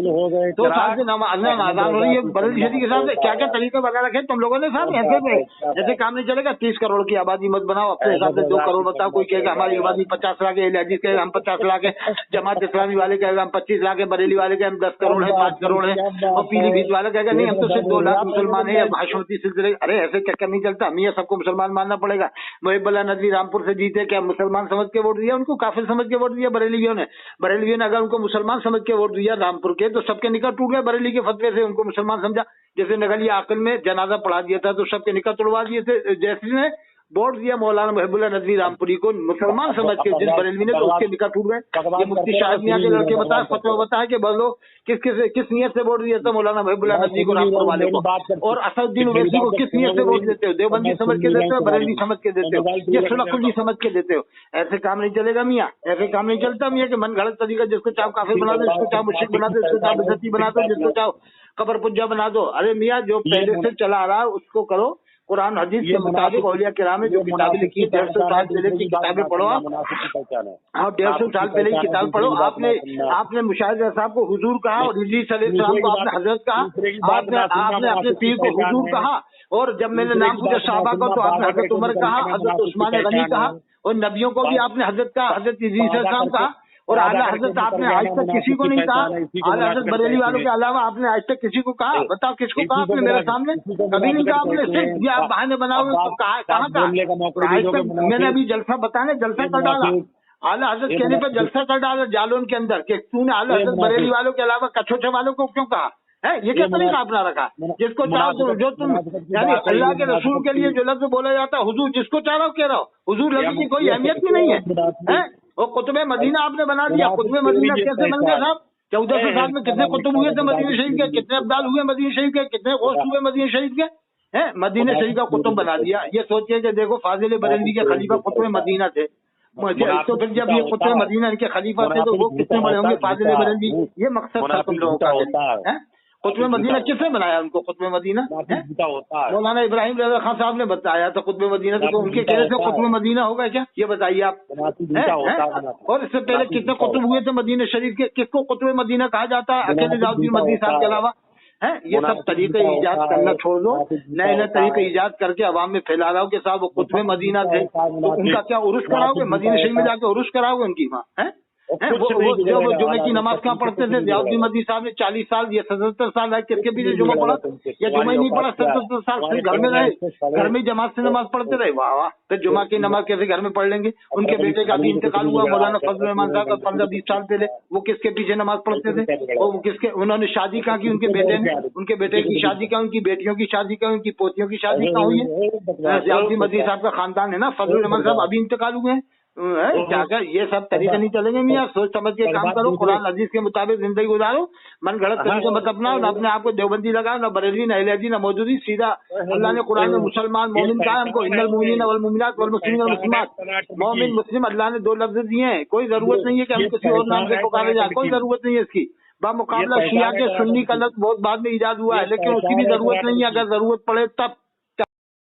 2 साल से अजान हो रही है बरेली शरीफ के साथ। क्या क्या तरीके बता रखे तुम लोगों ने साथ? ऐसे काम नहीं चलेगा। 30 करोड़ की आबादी मत बनाओ, अपने हिसाब से 2 करोड़ बताओ। कोई कहेगा हमारी आबादी 50 लाख है, हदीस कहेगा हम 50 लाख है, जमात इस्लामी वाले कहेगा हम 25 लाख है, बरेली वाले कहेगा हम 10 करोड़ है, 5 करोड़ है, और पीलीभीत वाले कहेगा नहीं हम तो सिर्फ 2 लाख मुसलमान है, भाषणती सिलसिले। अरे ऐसे क्या नहीं चलता, हमें सबको मुसलमान मानना पड़ेगा। मुहिबुल्लाह नदवी रामपुर से जीते, क्या मुसलमान समझ के वोट दिया? उनको काफिर समझ के वोट दिया बरेलियों ने। बरेलियों ने अगर उनको मुसलमान समझ के वोट दिया रामपुर के, तो सबके निकाह टूट गए बरेली के फतवे से। उनको मुसलमान समझा, जैसे नगलिया आकल में जनाजा पढ़ा दिया था तो सबके निकाह तोड़वा दिए थे। जैसे ने वोट दिया मौलाना मुहिबुल्लाह नदवी रामपुरी को मुसलमान समझ के जिस बरेलवी ने, तो उसके निकाह टूट गए। ये मुफ्ती शाहिद मियां के लड़के बताए, फतवा बताया कि बोलो किस नियत से वोट दिया था मौलाना मुहिबुल्लाह नदवी को रामपुर वाले को, और असदुद्दीन ओवैसी को किस नियत से वोट देते हो? देवबंदी समझ के देते हो, बरेलवी समझ के देते हो, ये सुलखुल्ली समझ के देते हो? ऐसे काम नहीं चलेगा मियाँ, ऐसे काम नहीं चलता मियाँ कि मन गलत तरीका, जिसको चाहो काफिर बना दो, जिसको चाहो मुश्रिक बना दो, जिसको चाहो बिदअती बना दो, जिसको चाहो कबर पुज्जा बना दो। अरे मियाँ जो पहले से चला आ रहा है उसको करो। कुरान हदीस के मुताबिक औलिया किराम ने जो किताबें लिखी, 150 साल पहले की किताबें पढ़ो आप। हाँ, 150 साल पहले की किताब पढ़ो। आपने मुशाहिद साहब को हुजूर कहा, और इदरीस अलैहिस्सलाम को आपने हजरत कहा, आपने अपने पीर को हुजूर कहा, और जब मैंने नाम पूछा साहबा को तो आपने हजरत उमर कहा, हजरत उस्मान गनी कहा, और नबियों को भी आपने हजरत कहा, हजरत इदरीस अलैहिस्सलाम कहा, और आला हजरत आपने आज तक किसी को नहीं कहा। आला हजरत बरेली वालों के अलावा आपने आज तक किसी को कहा? बताओ किसको कहा आपने मेरे सामने? कभी नहीं कहा आपने। सिर्फ ये आप बहाने बनाओगे तो कहाँ कहा? आज तक मैंने अभी जलसा बताने, जलसा कर डाला आला हजरत कहने पर, जलसा कर डाला जालौन के अंदर कि तूने आला हजरत बरेली वालों के अलावा कछोचे वालों को क्यों कहा है? ये क्या तरीका अपना रखा? जिसको चाहो जो तुम, यानी अल्लाह के रसूल के लिए जो लफ्ज बोला जाता है हुजूर, जिसको चाह रहा हो कह रहा हो। हुजूर लफ्ज की कोई अहमियत भी नहीं है। वो कुतुब मदीना आपने बना दिया। कुतुब मदीना कैसे बन गया साहब? 1400 साल में कितने कुतुब हुए थे मदीना शरीफ के? कितने अब्दाल हुए मदीना शरीफ के? कितने गौस हुए मदीना शरीफ के? हैं मदीना शरीफ का कुतुब बना दिया। ये सोचिए कि देखो फाजिल बरेलवी के खलीफा कुतुब मदीना थे, तो फिर जब ये कुतुब मदीना इनके खलीफा थे तो वो कितने बड़े होंगे फाजिल बरेलवी। ये मकसद था तुम लोगों का। कुतुब मदीना किसने बनाया उनको? कुतुब मदीना मौलाना इब्राहिम रज़ा खान साहब ने बताया था कुतुब मदीना, तो उनके कहने से कुतुब मदीना होगा क्या? ये बताइए आप। और इससे पहले कितने कुतुब हुए थे मदीना शरीफ के? किसको कुतुब मदीना कहा जाता है अकेले निजामुद्दीन मदनी साहब के अलावा? है ये सब तरीके ईजाद करना छोड़ दो, नए नए तरीके ईजाद करके अवाम में फैला रहा हो कि साहब वो कुतुब मदीना थे, तो उनका क्या उर्स कराओगे? मदीना शरीफ में जाके उर्स कराओगे उनकी वहाँ? है वो जुमे की नमाज कहाँ पढ़ते थे? जियाउद्दीन मदनी साहब ने 40 साल या 77 साल रहे, किसके पीछे जुमा पढ़ा या जुमा ही नहीं पढ़ा? 77 साल सिर्फ घर में रहे, घर में जमात से नमाज पढ़ते रहे। वाह वाह, फिर जुमा की नमाज कैसे घर में पढ़ लेंगे? उनके बेटे का भी इंतकाल हुआ मौलाना फजल रहमान साहब का 15-20 साल पहले। वो किसके पीछे नमाज पढ़ते थे? वो किसके, उन्होंने शादी कहाँ की उनके बेटे ने? उनके बेटे की शादी कहाँ, उनकी बेटियों की शादी कहाँ, उनकी पोतियों की शादी कहाँ हुई है? जियाउद्दीन मदनी साहब का खानदान है ना, फजल रहमान साहब अभी इंतकाल हुए हैं। क्या क्या ये सब तरीके नहीं चलेंगे मियां, सोच समझ के काम करो, कुरान हदीस के मुताबिक जिंदगी गुजारो, मन गलत तरीके मत अपनाओ, ना अपने आप को देवबंदी लगाओ, ना बरेलवी, ना अहले ना मौजूदी। सीधा अल्लाह ने कुरान में मुसलमान मोमिन कहा हमको, इन्नल मुमिनीन वल मुमिनात वल मुस्लिमीन वल मुस्लिमात। मोमिन मुस्लिम अल्लाह ने 2 लफ्ज दिए हैं, कोई जरूरत नहीं है कि हम किसी और नाम से पुकारे जाए, कोई जरूरत नहीं है इसकी। बामुकाबला शिया के सुन्नी का लफ्ज बहुत बाद में ईजाद हुआ है, लेकिन उसकी भी जरूरत नहीं है। अगर जरूरत पड़े तब